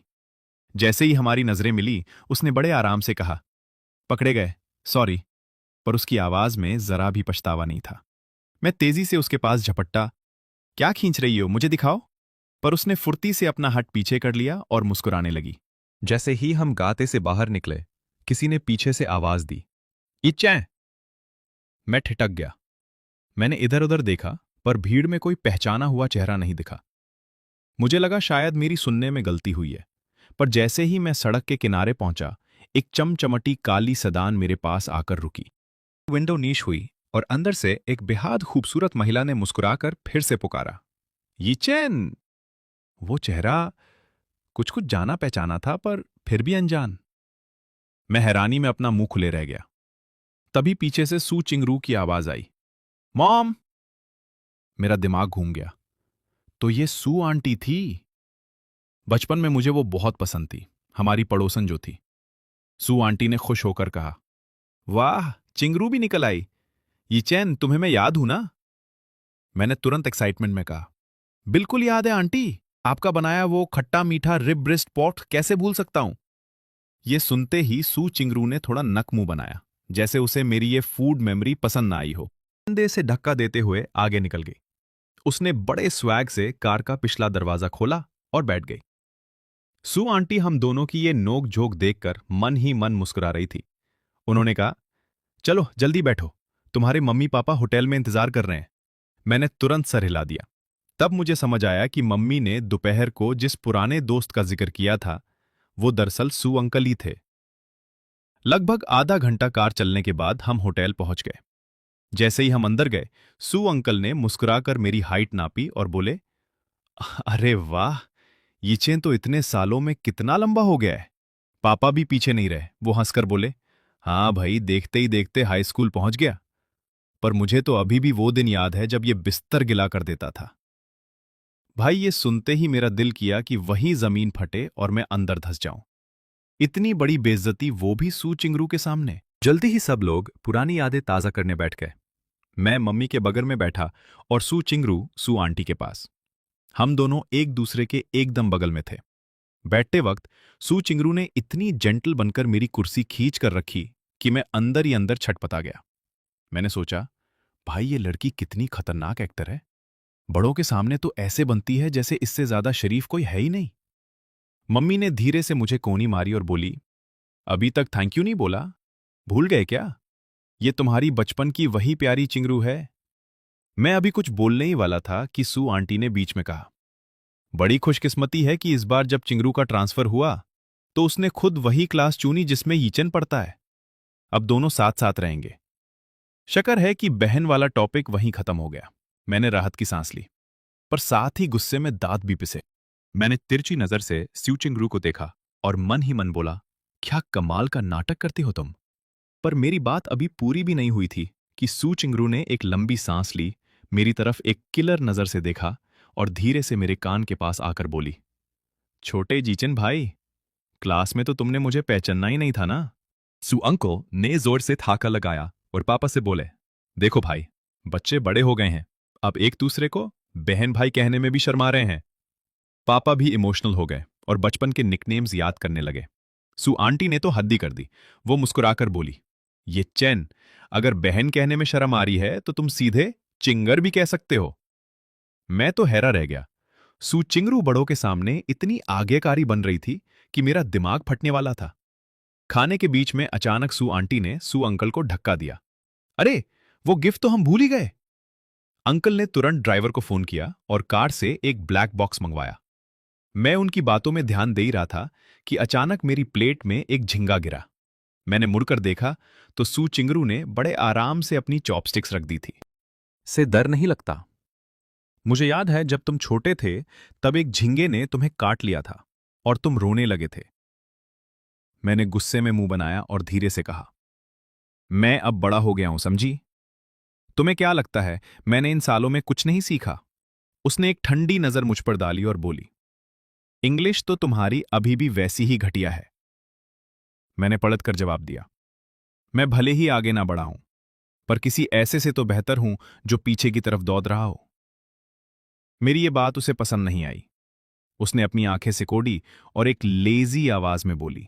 जैसे ही हमारी नजरें मिली, उसने बड़े आराम से कहा, पकड़े गए, सॉरी, पर उसकी आवाज में जरा भी पछतावा नहीं था। मैं तेजी से उसके पास झपट्टा, क्या खींच रही हो, मुझे दिखाओ। पर उसने फुर्ती से अपना हाथ पीछे कर लिया और मुस्कुराने लगी। जैसे ही हम गाते से बाहर निकले, किसी ने पीछे से आवाज दी, इच्चैं। मैं ठिठक गया। मैंने इधर उधर देखा, पर भीड़ में कोई पहचाना हुआ चेहरा नहीं दिखा। मुझे लगा शायद मेरी सुनने में गलती हुई है, पर जैसे ही मैं सड़क के किनारे पहुंचा, एक चमचमटी काली सदान मेरे पास आकर रुकी। विंडो नीश हुई और अंदर से एक बेहद खूबसूरत महिला ने मुस्कुराकर फिर से पुकारा, यीचेन। वो चेहरा कुछ कुछ जाना पहचाना था, पर फिर भी अनजान। मैं हैरानी में अपना मुंह खुले रह गया। तभी पीछे से सू चिंगरू की आवाज आई, मॉम। मेरा दिमाग घूम गया। तो ये सू आंटी थी। बचपन में मुझे वो बहुत पसंद थी, हमारी पड़ोसन जो थी। सू आंटी ने खुश होकर कहा, वाह, चिंगरू भी निकल आई। ये चैन, तुम्हें मैं याद हूं ना? मैंने तुरंत एक्साइटमेंट में कहा, बिल्कुल याद है आंटी। आपका बनाया वो खट्टा मीठा रिब ब्रेस्ट पॉट कैसे भूल सकता हूं। ये सुनते ही सू चिंगरू ने थोड़ा नक मुंह बनाया, जैसे उसे मेरी ये फूड मेमोरी पसंद ना आई हो। कंधे से धक्का देते हुए आगे निकल गई। उसने बड़े स्वैग से कार का पिछला दरवाजा खोला और बैठ गई। सू आंटी हम दोनों की ये नोक झोंक देखकर मन ही मन मुस्कुरा रही थी। उन्होंने कहा, चलो जल्दी बैठो, तुम्हारे मम्मी पापा होटल में इंतजार कर रहे हैं। मैंने तुरंत सर हिला दिया। तब मुझे समझ आया कि मम्मी ने दोपहर को जिस पुराने दोस्त का जिक्र किया था, वो दरअसल सू अंकल ही थे। लगभग आधा घंटा कार चलने के बाद हम होटल पहुंच गए। जैसे ही हम अंदर गए, सू अंकल ने मुस्कुराकर मेरी हाइट नापी और बोले, अरे वाह, यीचें तो इतने सालों में कितना लंबा हो गया है। पापा भी पीछे नहीं रहे, वो हंसकर बोले, हाँ भाई, देखते ही देखते हाई स्कूल पहुंच गया। पर मुझे तो अभी भी वो दिन याद है जब ये बिस्तर गिला कर देता था। भाई, ये सुनते ही मेरा दिल किया कि वहीं जमीन फटे और मैं अंदर धंस जाऊं। इतनी बड़ी बेइज्जती, वो भी सू चिंगरू के सामने। जल्दी ही सब लोग पुरानी यादें ताजा करने बैठ गए। मैं मम्मी के बगल में बैठा और सू चिंगरू सू आंटी के पास। हम दोनों एक दूसरे के एकदम बगल में थे। बैठते वक्त सू चिंगरू ने इतनी जेंटल बनकर मेरी कुर्सी खींच कर रखी कि मैं अंदर ही अंदर छटपटा गया। मैंने सोचा, भाई ये लड़की कितनी खतरनाक एक्टर है। बड़ों के सामने तो ऐसे बनती है जैसे इससे ज्यादा शरीफ कोई है ही नहीं। मम्मी ने धीरे से मुझे कोनी मारी और बोली, अभी तक थैंक यू नहीं बोला? भूल गए क्या? ये तुम्हारी बचपन की वही प्यारी चिंगरू है। मैं अभी कुछ बोलने ही वाला था कि सू आंटी ने बीच में कहा, बड़ी खुशकिस्मती है कि इस बार जब चिंगरू का ट्रांसफर हुआ तो उसने खुद वही क्लास चुनी जिसमें यीचन पढ़ता है। अब दोनों साथ साथ रहेंगे। शक्र है कि बहन वाला टॉपिक वहीं खत्म हो गया। मैंने राहत की सांस ली, पर साथ ही गुस्से में दांत भी पिसे। मैंने तिरछी नजर से स्यू चिंगरू को देखा और मन ही मन बोला, क्या कमाल का नाटक करते हो तुम। पर मेरी बात अभी पूरी भी नहीं हुई थी कि सू चिंगरू ने एक लंबी सांस ली, मेरी तरफ एक किलर नजर से देखा और धीरे से मेरे कान के पास आकर बोली, छोटे जीचन भाई, क्लास में तो तुमने मुझे पहचानना ही नहीं था ना। सू अंकल ने जोर से थाका लगाया और पापा से बोले, देखो भाई, बच्चे बड़े हो गए हैं, अब एक दूसरे को बहन भाई कहने में भी शर्मा रहे हैं। पापा भी इमोशनल हो गए और बचपन के निकनेम्स याद करने लगे। सू आंटी ने तो हद ही कर दी। वो मुस्कुराकर बोली, ये चैन, अगर बहन कहने में शर्म आ रही है तो तुम सीधे चिंगर भी कह सकते हो। मैं तो हैरा रह गया। सू चिंगरू बड़ों के सामने इतनी आज्ञाकारी बन रही थी कि मेरा दिमाग फटने वाला था। खाने के बीच में अचानक सू आंटी ने सू अंकल को धक्का दिया। अरे, वो गिफ्ट तो हम भूल ही गए। अंकल ने तुरंत ड्राइवर को फोन किया और कार से एक ब्लैक बॉक्स मंगवाया। मैं उनकी बातों में ध्यान दे ही रहा था कि अचानक मेरी प्लेट में एक झिंगा गिरा। मैंने मुड़कर देखा तो सू चिंगरू ने बड़े आराम से अपनी चॉपस्टिक्स रख दी थी। से डर नहीं लगता? मुझे याद है जब तुम छोटे थे तब एक झिंगे ने तुम्हें काट लिया था और तुम रोने लगे थे। मैंने गुस्से में मुंह बनाया और धीरे से कहा, मैं अब बड़ा हो गया हूं, समझी? तुम्हें क्या लगता है मैंने इन सालों में कुछ नहीं सीखा? उसने एक ठंडी नजर मुझ पर डाली और बोली, इंग्लिश तो तुम्हारी अभी भी वैसी ही घटिया है। मैंने पलटकर जवाब दिया, मैं भले ही आगे ना बढ़ा हूं, पर किसी ऐसे से तो बेहतर हूं जो पीछे की तरफ दौड़ रहा हो। मेरी ये बात उसे पसंद नहीं आई। उसने अपनी आंखें सिकोड़ी और एक लेजी आवाज में बोली,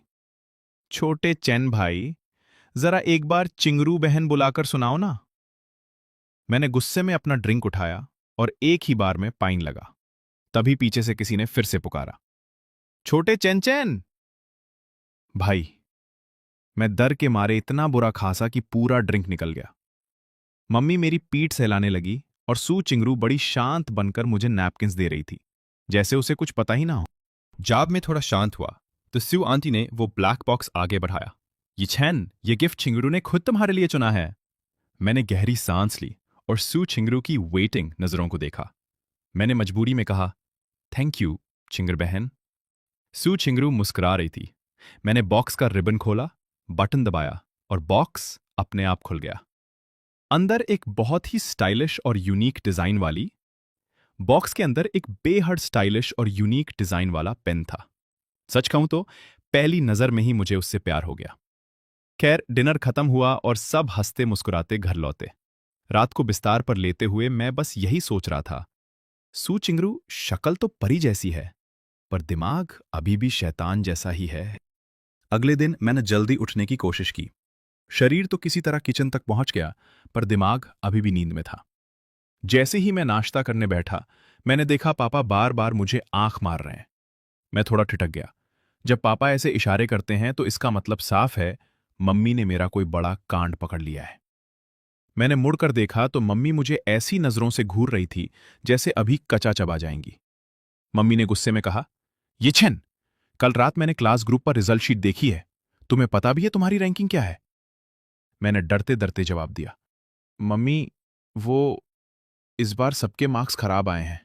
छोटे चैन भाई, जरा एक बार चिंगरू बहन बुलाकर सुनाओ ना। मैंने गुस्से में अपना ड्रिंक उठाया और एक ही बार में पाइन लगा। तभी पीछे से किसी ने फिर से पुकारा, छोटे चैन चैन भाई। मैं डर के मारे इतना बुरा खांसा कि पूरा ड्रिंक निकल गया। मम्मी मेरी पीठ सहलाने लगी और सू चिंगरू बड़ी शांत बनकर मुझे नैपकिंस दे रही थी, जैसे उसे कुछ पता ही ना हो। जब मैं थोड़ा शांत हुआ तो सू आंटी ने वो ब्लैक बॉक्स आगे बढ़ाया। ये छैन, ये गिफ्ट चिंगरू ने खुद तुम्हारे लिए चुना है। मैंने गहरी सांस ली और सू चिंगरू की वेटिंग नजरों को देखा। मैंने मजबूरी में कहा, थैंक यू चिंगर बहन। सू चिंगरू मुस्कुरा रही थी। मैंने बॉक्स का रिबन खोला, बटन दबाया और बॉक्स अपने आप खुल गया। अंदर एक बहुत ही स्टाइलिश और यूनिक डिजाइन वाली बॉक्स के अंदर एक बेहद स्टाइलिश और यूनिक डिजाइन वाला पेन था। सच कहूं तो पहली नजर में ही मुझे उससे प्यार हो गया। खैर, डिनर खत्म हुआ और सब हंसते मुस्कुराते घर लौटे। रात को बिस्तार पर लेते हुए मैं बस यही सोच रहा था, सू चिंगरू शक्ल तो परी जैसी है, पर दिमाग अभी भी शैतान जैसा ही है। अगले दिन मैंने जल्दी उठने की कोशिश की। शरीर तो किसी तरह किचन तक पहुंच गया, पर दिमाग अभी भी नींद में था। जैसे ही मैं नाश्ता करने बैठा, मैंने देखा पापा बार बार मुझे आंख मार रहे हैं। मैं थोड़ा ठिठक गया। जब पापा ऐसे इशारे करते हैं तो इसका मतलब साफ है, मम्मी ने मेरा कोई बड़ा कांड पकड़ लिया है। मैंने मुड़कर देखा तो मम्मी मुझे ऐसी नजरों से घूर रही थी जैसे अभी कचा चबा जाएंगी। मम्मी ने गुस्से में कहा, ये छेन, कल रात मैंने क्लास ग्रुप पर रिजल्ट शीट देखी है, तुम्हें पता भी है तुम्हारी रैंकिंग क्या है? मैंने डरते डरते जवाब दिया, मम्मी, वो इस बार सबके मार्क्स खराब आए हैं।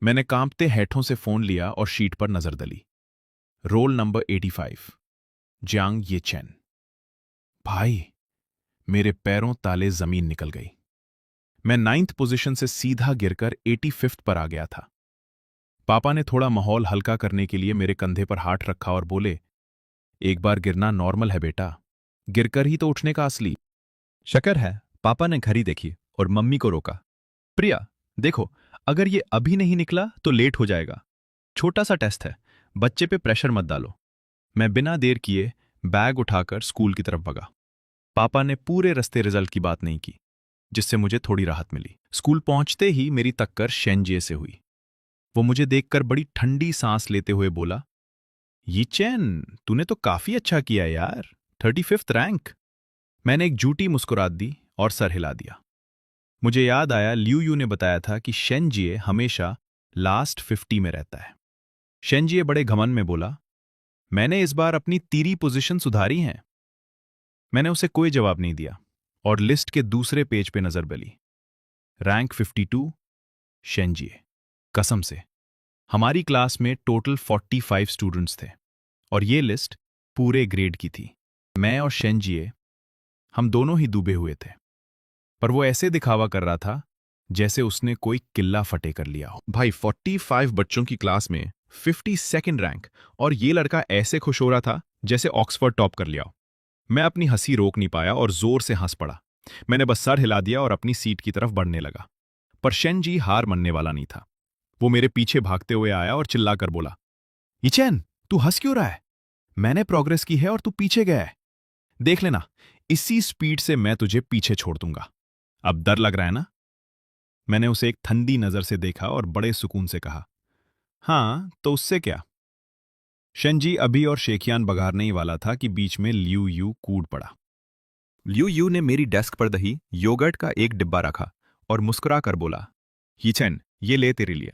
मैंने कांपते हैठों से फोन लिया और शीट पर नजर डली। रोल नंबर 85, जियांग ये चैन। भाई, मेरे पैरों ताले जमीन निकल गई। मैं 9th पोजीशन से सीधा गिरकर 85th पर आ गया था। पापा ने थोड़ा माहौल हल्का करने के लिए मेरे कंधे पर हाथ रखा और बोले, एक बार गिरना नॉर्मल है बेटा, गिरकर ही तो उठने का असली। शक्कर है, पापा ने घड़ी देखी और मम्मी को रोका। प्रिया, देखो, अगर ये अभी नहीं निकला तो लेट हो जाएगा। छोटा सा टेस्ट है, बच्चे पे प्रेशर मत डालो। मैं बिना देर किए बैग उठाकर स्कूल की तरफ भगा। पापा ने पूरे रास्ते रिजल्ट की बात नहीं की, जिससे मुझे थोड़ी राहत मिली। स्कूल पहुंचते ही मेरी टक्कर शेनजिए से हुई। वो मुझे देखकर बड़ी ठंडी सांस लेते हुए बोला, ये चैन, तूने तो काफी अच्छा किया यार, 35th रैंक। मैंने एक झूठी मुस्कुराहट दी और सर हिला दिया। मुझे याद आया, लियू यू ने बताया था कि शेनजिए हमेशा लास्ट 50 में रहता है। शेनजिए बड़े घमंड में बोला, मैंने इस बार अपनी 3 पोजीशन सुधारी हैं। मैंने उसे कोई जवाब नहीं दिया और लिस्ट के दूसरे पेज पे नजर डाली। रैंक 52, शेनजिए। कसम से, हमारी क्लास में टोटल 45 स्टूडेंट्स थे और ये लिस्ट पूरे ग्रेड की थी। मैं और शेनजिए, हम दोनों ही डूबे हुए थे, पर वो ऐसे दिखावा कर रहा था जैसे उसने कोई किला फतेह कर लिया हो। भाई, 45 बच्चों की क्लास में 52nd रैंक, और ये लड़का ऐसे खुश हो रहा था जैसे ऑक्सफोर्ड टॉप कर लिया हो। मैं अपनी हंसी रोक नहीं पाया और जोर से हंस पड़ा। मैंने बस सर हिला दिया और अपनी सीट की तरफ बढ़ने लगा। पर शेनजी हार मानने वाला नहीं था। वो मेरे पीछे भागते हुए आया और चिल्लाकर बोला, इचेन, तू हंस क्यों रहा है? मैंने प्रोग्रेस की है और तू पीछे गया है। देख लेना, इसी स्पीड से मैं तुझे पीछे छोड़ दूंगा। अब डर लग रहा है ना? मैंने उसे एक ठंडी नजर से देखा और बड़े सुकून से कहा, हाँ, तो उससे क्या? शेनजी अभी और शेखियान बघारने ही वाला था कि बीच में लियू यू कूद पड़ा। लियू यू ने मेरी डेस्क पर दही योगर्ट का एक डिब्बा रखा और मुस्कुरा कर बोला, हीचेन, ये ले तेरे लिए।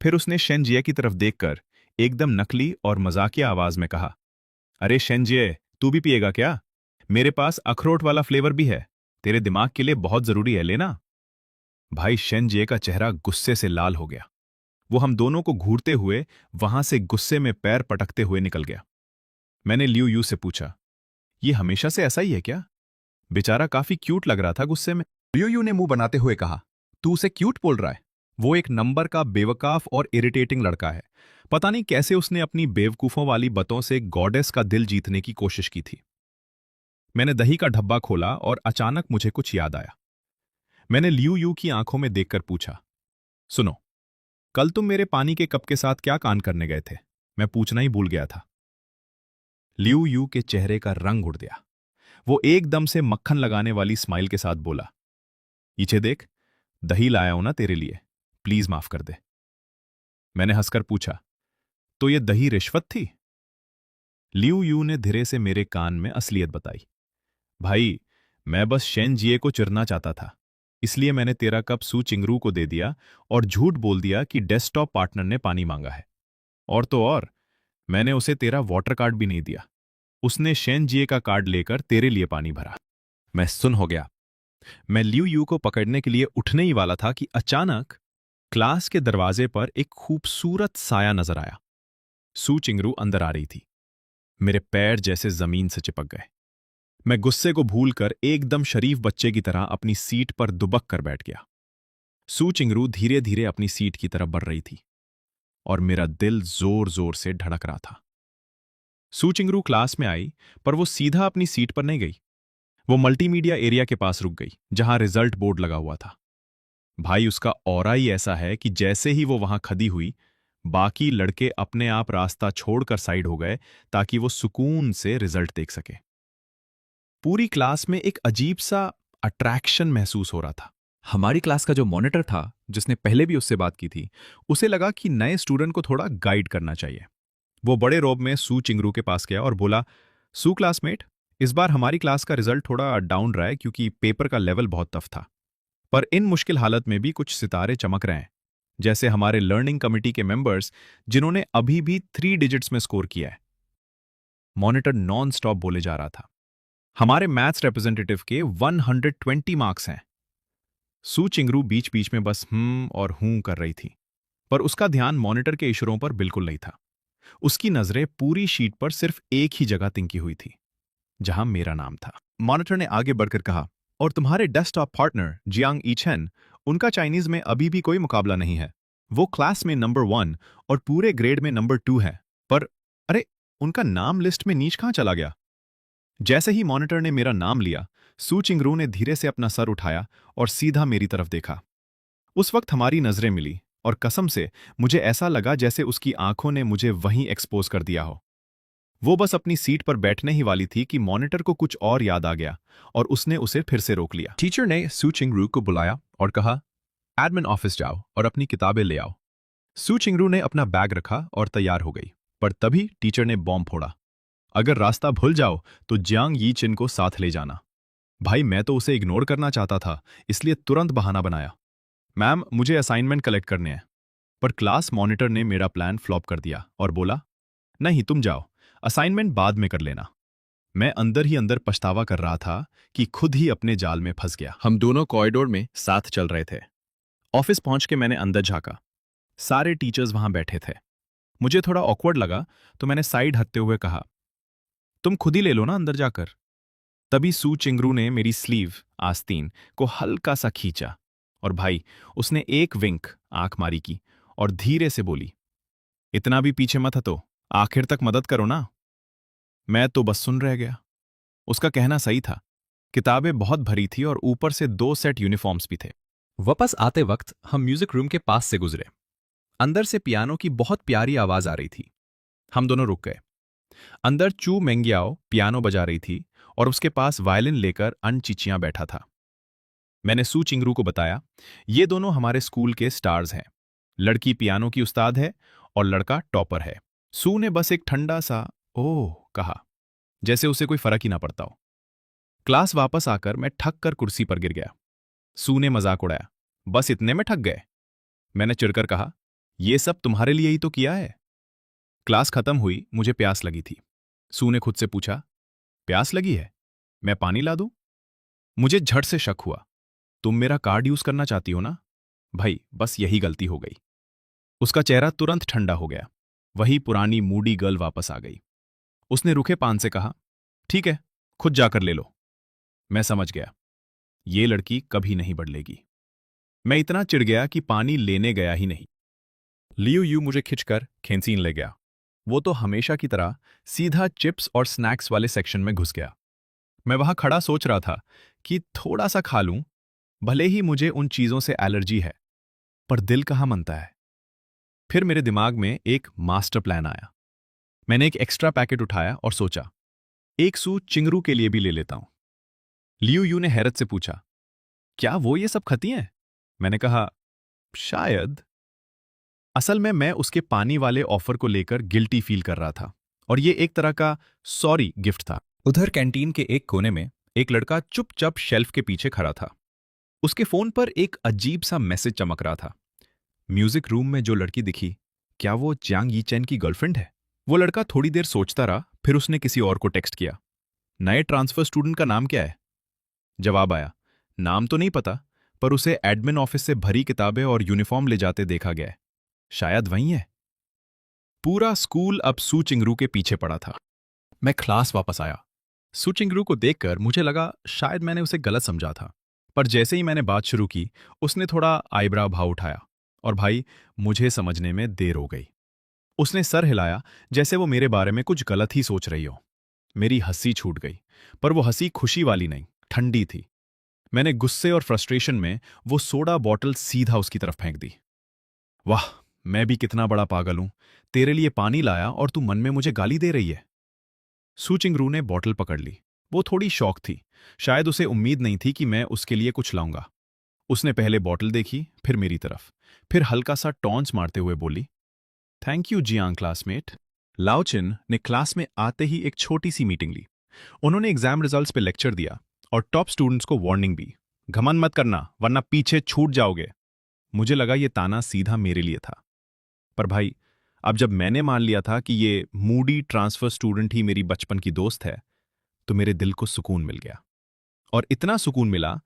फिर उसने शेनजिए की तरफ देखकर एकदम नकली और मजाकिया आवाज में कहा, अरे शेनजिए, तू भी पिएगा क्या? मेरे पास अखरोट वाला फ्लेवर भी है, तेरे दिमाग के लिए बहुत जरूरी है, लेना। भाई, शेनजिए का चेहरा गुस्से से लाल हो गया। वो हम दोनों को घूरते हुए वहां से गुस्से में पैर पटकते हुए निकल गया। मैंने लियू यू से पूछा, ये हमेशा से ऐसा ही है क्या? बेचारा काफी क्यूट लग रहा था गुस्से में। लियू यू ने मुंह बनाते हुए कहा, तू उसे क्यूट बोल रहा है? वो एक नंबर का बेवकाफ और इरिटेटिंग लड़का है। पता नहीं कैसे उसने अपनी बेवकूफों वाली बातों से गॉडेस का दिल जीतने की कोशिश की थी। मैंने दही का डब्बा खोला और अचानक मुझे कुछ याद आया। मैंने लियू यू की आंखों में देखकर पूछा, सुनो, कल तुम मेरे पानी के कप के साथ क्या कांड करने गए थे? मैं पूछना ही भूल गया था। लियू यू के चेहरे का रंग उड़ गया। वो एकदम से मक्खन लगाने वाली स्माइल के साथ बोला, पीछे देख, दही लाया हूं ना तेरे लिए, प्लीज माफ कर दे। मैंने हंसकर पूछा, तो ये दही रिश्वत थी? लियू यू ने धीरे से मेरे कान में असलियत बताई, भाई, मैं बस शेनजिए को चिढ़ना चाहता था, इसलिए मैंने तेरा कप सू चिंगरू को दे दिया और झूठ बोल दिया कि डेस्कटॉप पार्टनर ने पानी मांगा है। और तो और, मैंने उसे तेरा वाटर कार्ड भी नहीं दिया। उसने शेनजिए का कार्ड लेकर तेरे लिए पानी भरा। मैं सुन हो गया। मैं लियू यू को पकड़ने के लिए उठने ही वाला था कि अचानक क्लास के दरवाजे पर एक खूबसूरत साया नजर आया। सू चिंगरू अंदर आ रही थी। मेरे पैर जैसे जमीन से चिपक गए। मैं गुस्से को भूलकर एकदम शरीफ बच्चे की तरह अपनी सीट पर दुबक कर बैठ गया। सू चिंगरू धीरे धीरे अपनी सीट की तरफ बढ़ रही थी और मेरा दिल जोर जोर से धड़क रहा था। सू चिंगरू क्लास में आई, पर वो सीधा अपनी सीट पर नहीं गई। वो मल्टीमीडिया एरिया के पास रुक गई, जहां रिजल्ट बोर्ड लगा हुआ था। भाई, उसका ऑरा ही ऐसा है कि जैसे ही वो वहां खड़ी हुई, बाकी लड़के अपने आप रास्ता छोड़कर साइड हो गए ताकि वो सुकून से रिजल्ट देख सके। पूरी क्लास में एक अजीब सा अट्रैक्शन महसूस हो रहा था। हमारी क्लास का जो मॉनिटर था, जिसने पहले भी उससे बात की थी, उसे लगा कि नए स्टूडेंट को थोड़ा गाइड करना चाहिए। वो बड़े रौब में सू चिंगरू के पास गया और बोला, सू क्लासमेट, इस बार हमारी क्लास का रिजल्ट थोड़ा डाउन रहा है क्योंकि पेपर का लेवल बहुत टफ था। पर इन मुश्किल हालत में भी कुछ सितारे चमक रहे हैं, जैसे हमारे लर्निंग कमिटी के मेंबर्स जिन्होंने अभी भी 3 डिजिट्स में स्कोर किया है। मॉनिटर नॉन स्टॉप बोले जा रहा था, हमारे मैथ्स रिप्रेजेंटेटिव के 120 मार्क्स हैं। सू चिंगरू बीच बीच में बस और हूं कर रही थी, पर उसका ध्यान मॉनिटर के इशारों पर बिल्कुल नहीं था। उसकी नजरें पूरी शीट पर सिर्फ एक ही जगह तिंकी हुई थी, जहां मेरा नाम था। मॉनिटर ने आगे बढ़कर कहा, और तुम्हारे डेस्कटॉप पार्टनर जियांग ईचेन, उनका चाइनीज में अभी भी कोई मुकाबला नहीं है। वो क्लास में नंबर 1 और पूरे ग्रेड में नंबर 2 है। पर अरे, उनका नाम लिस्ट में नीच कहां चला गया? जैसे ही मॉनिटर ने मेरा नाम लिया, सू चिंगरू ने धीरे से अपना सर उठाया और सीधा मेरी तरफ देखा। उस वक्त हमारी नजरें मिली और कसम से मुझे ऐसा लगा जैसे उसकी आंखों ने मुझे वहीं एक्सपोज कर दिया हो। वो बस अपनी सीट पर बैठने ही वाली थी कि मॉनिटर को कुछ और याद आ गया और उसने उसे फिर से रोक लिया। टीचर ने सू चिंगरू को बुलाया और कहा, एडमिन ऑफिस जाओ और अपनी किताबें ले आओ। सू चिंगरू ने अपना बैग रखा और तैयार हो गई, पर तभी टीचर ने बॉम्ब फोड़ा, अगर रास्ता भूल जाओ तो जियांग यी चिन को साथ ले जाना। भाई, मैं तो उसे इग्नोर करना चाहता था, इसलिए तुरंत बहाना बनाया, मैम मुझे असाइनमेंट कलेक्ट करने हैं। पर क्लास मॉनिटर ने मेरा प्लान फ्लॉप कर दिया और बोला, नहीं तुम जाओ, असाइनमेंट बाद में कर लेना। मैं अंदर ही अंदर पछतावा कर रहा था कि खुद ही अपने जाल में फंस गया। हम दोनों कॉरिडोर में साथ चल रहे थे। ऑफिस पहुंच के मैंने अंदर झांका। सारे टीचर्स वहां बैठे थे। मुझे थोड़ा ऑकवर्ड लगा तो मैंने साइड हटते हुए कहा, तुम खुद ही ले लो ना अंदर जाकर। तभी सू चिंगरू ने मेरी स्लीव आस्तीन को हल्का सा खींचा और भाई, उसने एक विंक आंख मारी की और धीरे से बोली, इतना भी पीछे मत हटो, आखिर तक मदद करो ना। मैं तो बस सुन रह गया। उसका कहना सही था, किताबें बहुत भरी थी और ऊपर से 2 सेट यूनिफॉर्म्स भी थे। वापस आते वक्त हम म्यूजिक रूम के पास से गुजरे। अंदर से पियानो की बहुत प्यारी आवाज आ रही थी। हम दोनों रुक गए। अंदर चू मेंगियाओ पियानो बजा रही थी और उसके पास वायलिन लेकर अनचिचियां बैठा था। मैंने सू चिंगरू को बताया, ये दोनों हमारे स्कूल के स्टार्स हैं। लड़की पियानो की उस्ताद है और लड़का टॉपर है। सू ने बस एक ठंडा सा ओह कहा, जैसे उसे कोई फर्क ही ना पड़ता हो। क्लास वापस आकर मैं ठक कर कुर्सी पर गिर गया। सू ने मजाक उड़ाया, बस इतने में ठक गए? मैंने चिढ़कर कहा, ये सब तुम्हारे लिए ही तो किया है। क्लास खत्म हुई, मुझे प्यास लगी थी। सू ने खुद से पूछा, प्यास लगी है? मैं पानी ला दूं? मुझे झट से शक हुआ, तुम मेरा कार्ड यूज करना चाहती हो ना? भाई, बस यही गलती हो गई। उसका चेहरा तुरंत ठंडा हो गया। वही पुरानी मूडी गर्ल वापस आ गई। उसने रुखे पान से कहा, ठीक है, खुद जाकर ले लो। मैं समझ गया, ये लड़की कभी नहीं बदलेगी। मैं इतना चिढ़ गया कि पानी लेने गया ही नहीं। लियू यू मुझे खिंचकर कैंटीन ले गया। वो तो हमेशा की तरह सीधा चिप्स और स्नैक्स वाले सेक्शन में घुस गया। मैं वहां खड़ा सोच रहा था कि थोड़ा सा खा लूं, भले ही मुझे उन चीजों से एलर्जी है, पर दिल कहाँ मनता है। फिर मेरे दिमाग में एक मास्टर प्लान आया। मैंने एक एक्स्ट्रा पैकेट उठाया और सोचा, एक सू चिंगरू के लिए भी ले लेता हूं। लियू यू ने हैरत से पूछा, क्या वो ये सब खती हैं? मैंने कहा, शायद। असल में मैं उसके पानी वाले ऑफर को लेकर गिल्टी फील कर रहा था और ये एक तरह का सॉरी गिफ्ट था। उधर कैंटीन के एक कोने में एक लड़का चुपचाप शेल्फ के पीछे खड़ा था। उसके फोन पर एक अजीब सा मैसेज चमक रहा था। म्यूजिक रूम में जो लड़की दिखी, क्या वो जियांग यीचेन की गर्लफ्रेंड है? वो लड़का थोड़ी देर सोचता रहा, फिर उसने किसी और को टेक्स्ट किया, नए ट्रांसफर स्टूडेंट का नाम क्या है? जवाब आया, नाम तो नहीं पता, पर उसे एडमिन ऑफिस से भरी किताबें और यूनिफॉर्म ले जाते देखा गया है। शायद वही है। पूरा स्कूल अब सू चिंगरू के पीछे पड़ा था। मैं क्लास वापस आया। सू चिंगरू को देखकर मुझे लगा शायद मैंने उसे गलत समझा था, पर जैसे ही मैंने बात शुरू की उसने थोड़ा आईब्राव भाव उठाया और भाई मुझे समझने में देर हो गई। उसने सर हिलाया जैसे वो मेरे बारे में कुछ गलत ही सोच रही हो। मेरी हंसी छूट गई, पर वो हंसी खुशी वाली नहीं, ठंडी थी। मैंने गुस्से और फ्रस्ट्रेशन में वो सोडा बॉटल सीधा उसकी तरफ फेंक दी। वाह, मैं भी कितना बड़ा पागल हूं, तेरे लिए पानी लाया और तू मन में मुझे गाली दे रही है। सू चिंगरू ने बॉटल पकड़ ली। वो थोड़ी शॉक थी, शायद उसे उम्मीद नहीं थी कि मैं उसके लिए कुछ लाऊंगा। उसने पहले बॉटल देखी, फिर मेरी तरफ, फिर हल्का सा टॉन्च मारते हुए बोली, थैंक यू जियांग क्लासमेट। लाओचिन ने क्लास में आते ही एक छोटी सी मीटिंग ली। उन्होंने एग्जाम रिजल्ट्स पे लेक्चर दिया और टॉप स्टूडेंट्स को वार्निंग भी, घमंड मत करना वरना पीछे छूट जाओगे। मुझे लगा ये ताना सीधा मेरे लिए था, पर भाई अब जब मैंने मान लिया था कि ये मूडी ट्रांसफर स्टूडेंट ही मेरी बचपन की दोस्त है, तो मेरे दिल को सुकून मिल गया। और इतना सुकून मिला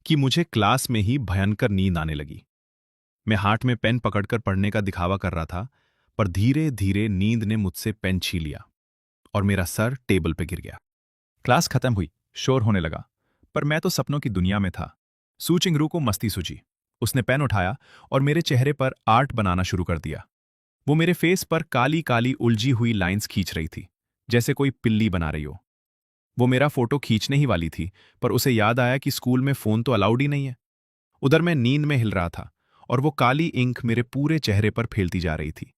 कि मुझे क्लास में ही भयंकर नींद आने लगी। मैं हाथ में पेन पकड़कर पढ़ने का दिखावा कर रहा था, पर धीरे धीरे नींद ने मुझसे पेन छीन लिया और मेरा सर टेबल पे गिर गया। क्लास खत्म हुई, शोर होने लगा, पर मैं तो सपनों की दुनिया में था। सू चिंगरू को मस्ती सूझी। उसने पेन उठाया और मेरे चेहरे पर आर्ट बनाना शुरू कर दिया। वो मेरे फेस पर काली काली उलझी हुई लाइंस खींच रही थी, जैसे कोई पिल्ली बना रही हो। वो मेरा फोटो खींचने ही वाली थी, पर उसे याद आया कि स्कूल में फोन तो अलाउड ही नहीं है। उधर मैं नींद में हिल रहा था और वो काली इंक मेरे पूरे चेहरे पर फैलती जा रही थी।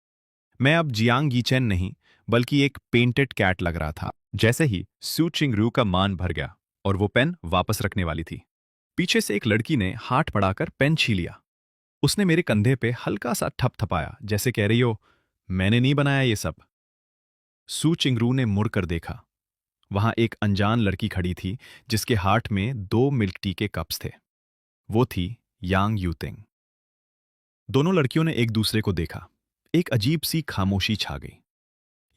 मैं अब जियांग यीचेन नहीं, बल्कि एक पेंटेड कैट लग रहा था। जैसे ही सू चिंगरू का मान भर गया और वो पेन वापस रखने वाली थी, पीछे से एक लड़की ने हाथ बढ़ाकर पेन छीन लिया। उसने मेरे कंधे पे हल्का सा थपथपाया, जैसे कह रही हो, मैंने नहीं बनाया ये सब। सू चिंगरू ने मुड़कर देखा। वहां एक अनजान लड़की खड़ी थी जिसके हाथ में 2 मिल्क टी के कप्स थे। वो थी यांग यूतिंग। दोनों लड़कियों ने एक दूसरे को देखा। एक अजीब सी खामोशी छा गई।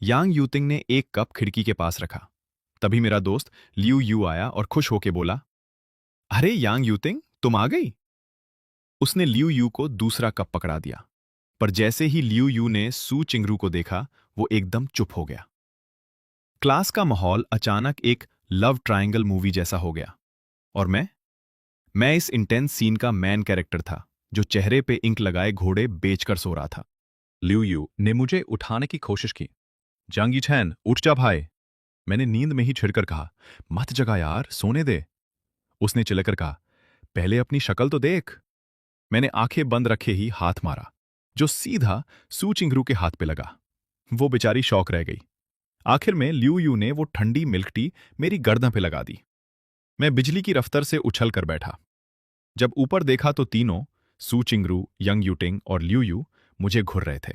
यांग यूतिंग ने एक कप खिड़की के पास रखा। तभी मेरा दोस्त लियू यू आया और खुश होके बोला, अरे यांग यूतिंग, तुम आ गई। उसने लियू यू को दूसरा कप पकड़ा दिया, पर जैसे ही लियू यू ने सू चिंगरू को देखा, वो एकदम चुप हो गया। क्लास का माहौल अचानक एक लव ट्रायंगल मूवी जैसा हो गया। और मैं इस इंटेंस सीन का मैन कैरेक्टर था, जो चेहरे पे इंक लगाए घोड़े बेचकर सो रहा था। लियू यू ने मुझे उठाने की कोशिश की। जांगी छैन, उठ जा भाई। मैंने नींद में ही छिड़कर कहा, मत जगा यार, सोने दे। उसने चिल्लाकर कहा, पहले अपनी शक्ल तो देख। मैंने आंखें बंद रखे ही हाथ मारा, जो सीधा सू चिंगरू के हाथ पे लगा। वो बेचारी शौक रह गई। आखिर में लियू यू ने वो ठंडी मिल्क टी मेरी गर्दन पे लगा दी। मैं बिजली की रफ्तार से उछल कर बैठा। जब ऊपर देखा तो तीनों, सू चिंगरू, यंग यूटिंग और लियू यू, मुझे घूर रहे थे।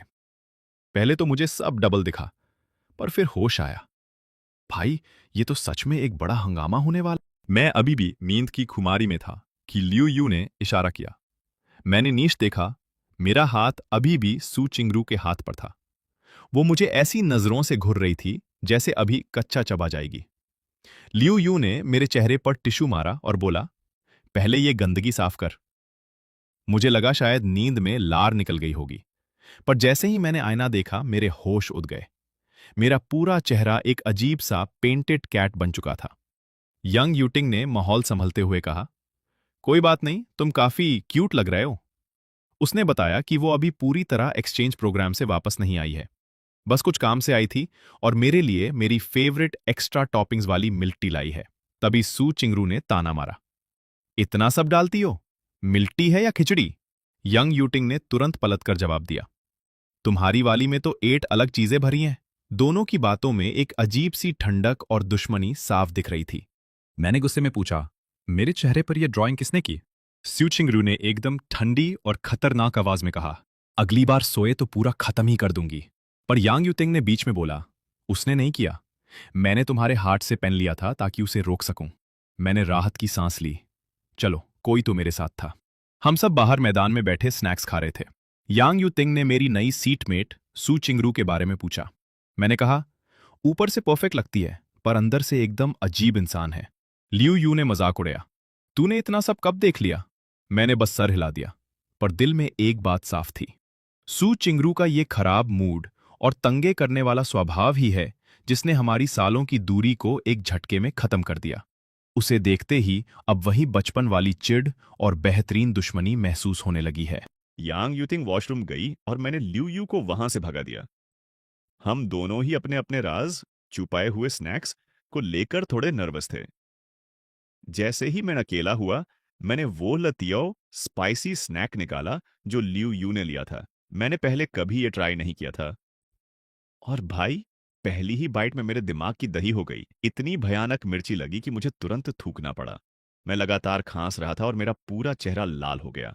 पहले तो मुझे सब डबल दिखा, पर फिर होश आया। भाई, ये तो सच में एक बड़ा हंगामा होने वाला। मैं अभी भी नींद की खुमारी में था कि लियू यू ने इशारा किया। मैंने नीचे देखा, मेरा हाथ अभी भी सू चिंगरू के हाथ पर था। वो मुझे ऐसी नजरों से घूर रही थी जैसे अभी कच्चा चबा जाएगी। लियू यू ने मेरे चेहरे पर टिश्यू मारा और बोला, पहले ये गंदगी साफ कर। मुझे लगा शायद नींद में लार निकल गई होगी, पर जैसे ही मैंने आईना देखा, मेरे होश उड़ गए। मेरा पूरा चेहरा एक अजीब सा पेंटेड कैट बन चुका था। यंग यूटिंग ने माहौल संभलते हुए कहा, कोई बात नहीं, तुम काफी क्यूट लग रहे हो। उसने बताया कि वो अभी पूरी तरह एक्सचेंज प्रोग्राम से वापस नहीं आई है, बस कुछ काम से आई थी और मेरे लिए मेरी फेवरेट एक्स्ट्रा टॉपिंग्स वाली मिल्क टी लाई है। तभी सू चिंगरू ने ताना मारा, इतना सब डालती हो, मिल्क टी है या खिचड़ी? यंग यूटिंग ने तुरंत पलटकर जवाब दिया, तुम्हारी वाली में तो 8 अलग चीजें भरी हैं। दोनों की बातों में एक अजीब सी ठंडक और दुश्मनी साफ दिख रही थी। मैंने गुस्से में पूछा, मेरे चेहरे पर यह ड्राइंग किसने की? सू चिंगरू ने एकदम ठंडी और खतरनाक आवाज में कहा, अगली बार सोए तो पूरा खत्म ही कर दूंगी। पर यांग यूतिंग ने बीच में बोला, उसने नहीं किया, मैंने तुम्हारे हाथ से पेन लिया था ताकि उसे रोक सकूं। मैंने राहत की सांस ली। चलो, कोई तो मेरे साथ था। हम सब बाहर मैदान में बैठे स्नैक्स खा रहे थे। यांग यूतिंग ने मेरी नई सीटमेट सू चिंगरू के बारे में पूछा। मैंने कहा, ऊपर से परफेक्ट लगती है, पर अंदर से एकदम अजीब इंसान है। लियू यू ने मजाक उड़ाया, तूने इतना सब कब देख लिया? मैंने बस सर हिला दिया, पर दिल में एक बात साफ थी, सू चिंगरू का ये खराब मूड और तंगे करने वाला स्वभाव ही है जिसने हमारी सालों की दूरी को एक झटके में खत्म कर दिया। उसे देखते ही अब वही बचपन वाली चिढ़ और बेहतरीन दुश्मनी महसूस होने लगी है। यांग यूथिंग वॉशरूम गई और मैंने लिu यू को वहां से भगा दिया। हम दोनों ही अपने अपने राज, छुपाए हुए स्नैक्स को लेकर थोड़े नर्वस थे। जैसे ही मैं अकेला हुआ, मैंने वो लतियो स्पाइसी स्नैक निकाला जो लिu यू ने लिया था। मैंने पहले कभी ये ट्राई नहीं किया था। और भाई, पहली ही बाइट में मेरे दिमाग की दही हो गई। इतनी भयानक मिर्ची लगी कि मुझे तुरंत थूकना पड़ा। मैं लगातार खांस रहा था और मेरा पूरा चेहरा लाल हो गया।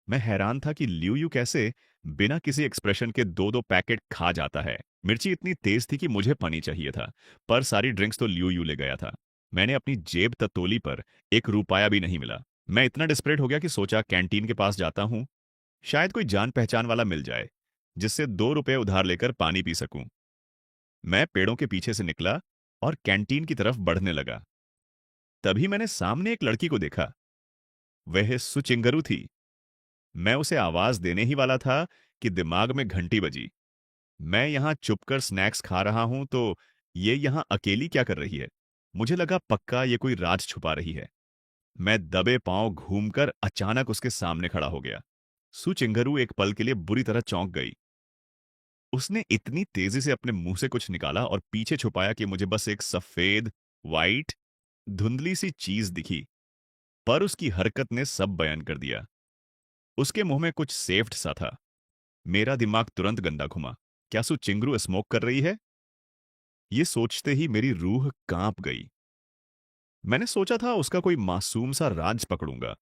मैं हैरान था कि लिu यू कैसे बिना किसी एक्सप्रेशन के दो दो पैकेट खा जाता है। मिर्ची इतनी तेज थी कि मुझे पानी चाहिए था, पर सारी ड्रिंक्स तो लिu यू ले गया था। मैंने अपनी जेब टटोली पर 1 रुपया भी नहीं मिला। मैं इतना डिस्परेट हो गया कि सोचा कैंटीन के पास जाता हूँ, शायद कोई जान पहचान वाला मिल जाए जिससे 2 रुपए उधार लेकर पानी पी सकूं। मैं पेड़ों के पीछे से निकला और कैंटीन की तरफ बढ़ने लगा। तभी मैंने सामने एक लड़की को देखा। वह सुचिंगरू थी। मैं उसे आवाज देने ही वाला था कि दिमाग में घंटी बजी। मैं यहां चुपकर स्नैक्स खा रहा हूं तो ये यहां अकेली क्या कर रही है? मुझे लगा पक्का ये कोई राज छुपा रही है। मैं दबे पांव घूमकर अचानक उसके सामने खड़ा हो गया। सुचिंगरू एक पल के लिए बुरी तरह चौंक गई। उसने इतनी तेजी से अपने मुंह से कुछ निकाला और पीछे छुपाया कि मुझे बस एक सफेद, वाइट, धुंधली सी चीज दिखी। पर उसकी हरकत ने सब बयान कर दिया। उसके मुंह में कुछ सेफ्ट सा था। मेरा दिमाग तुरंत गंदा घुमा। क्या सु चिंगरू स्मोक कर रही है? ये सोचते ही मेरी रूह कांप गई। मैंने सोचा था उसका कोई मासूम सा राज पकड़ूंगा,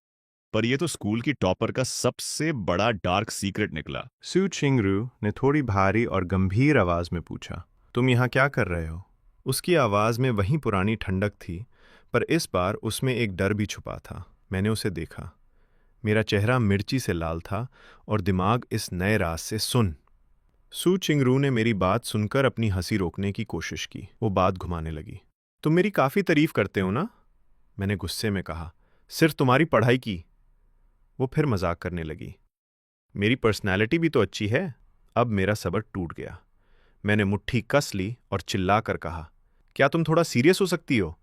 पर यह तो स्कूल की टॉपर का सबसे बड़ा डार्क सीक्रेट निकला। सु चिंगरू ने थोड़ी भारी और गंभीर आवाज में पूछा, तुम यहाँ क्या कर रहे हो? उसकी आवाज में वही पुरानी ठंडक थी, पर इस बार उसमें एक डर भी छुपा था। मैंने उसे देखा। मेरा चेहरा मिर्ची से लाल था और दिमाग इस नए राज से सुन। सु चिंगरू ने मेरी बात सुनकर अपनी हंसी रोकने की कोशिश की। वो बात घुमाने लगी। तुम मेरी काफ़ी तारीफ करते हो ना? मैंने गुस्से में कहा। सिर्फ तुम्हारी पढ़ाई की। वो फिर मजाक करने लगी। मेरी पर्सनैलिटी भी तो अच्छी है। अब मेरा सब्र टूट गया। मैंने मुट्ठी कस ली और चिल्लाकर कहा, क्या तुम थोड़ा सीरियस हो सकती हो?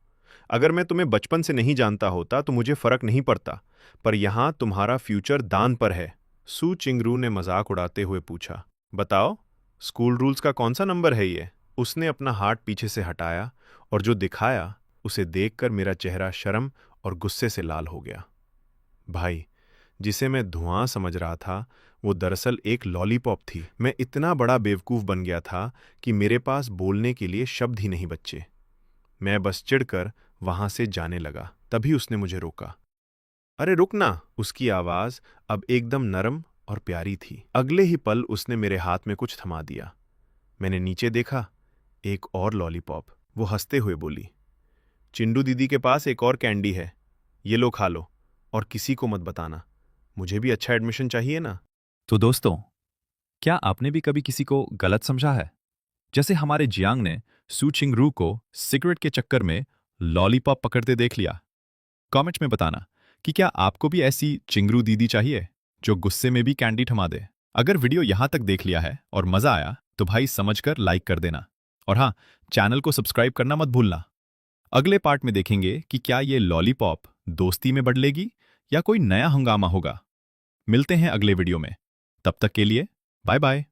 अगर मैं तुम्हें बचपन से नहीं जानता होता तो मुझे फर्क नहीं पड़ता, पर यहां तुम्हारा फ्यूचर दान पर है। सु चिंगरू ने मजाक उड़ाते हुए पूछा, बताओ, स्कूल रूल्स का कौन सा नंबर है ये? उसने अपना हाथ पीछे से हटाया और जो दिखाया उसे देखकर मेरा चेहरा शर्म और गुस्से से लाल हो गया। भाई, जिसे मैं धुआं समझ रहा था वो दरअसल एक लॉलीपॉप थी। मैं इतना बड़ा बेवकूफ़ बन गया था कि मेरे पास बोलने के लिए शब्द ही नहीं बचे। मैं बस चिढ़कर वहां से जाने लगा। तभी उसने मुझे रोका। अरे रुक ना! उसकी आवाज़ अब एकदम नरम और प्यारी थी। अगले ही पल उसने मेरे हाथ में कुछ थमा दिया। मैंने नीचे देखा, एक और लॉलीपॉप। वो हंसते हुए बोली, चिंडू दीदी के पास एक और कैंडी है, ये लो, खा लो और किसी को मत बताना। मुझे भी अच्छा एडमिशन चाहिए ना। तो दोस्तों, क्या आपने भी कभी किसी को गलत समझा है? जैसे हमारे जियांग ने सु चिंगरू को सिगरेट के चक्कर में लॉलीपॉप पकड़ते देख लिया। कमेंट में बताना कि क्या आपको भी ऐसी चिंगरू दीदी चाहिए जो गुस्से में भी कैंडी थमा दे। अगर वीडियो यहां तक देख लिया है और मजा आया तो भाई समझकर लाइक कर देना, और हाँ, चैनल को सब्सक्राइब करना मत भूलना। अगले पार्ट में देखेंगे कि क्या ये लॉलीपॉप दोस्ती में बदलेगी या कोई नया हंगामा होगा। मिलते हैं अगले वीडियो में। तब तक के लिए बाय बाय।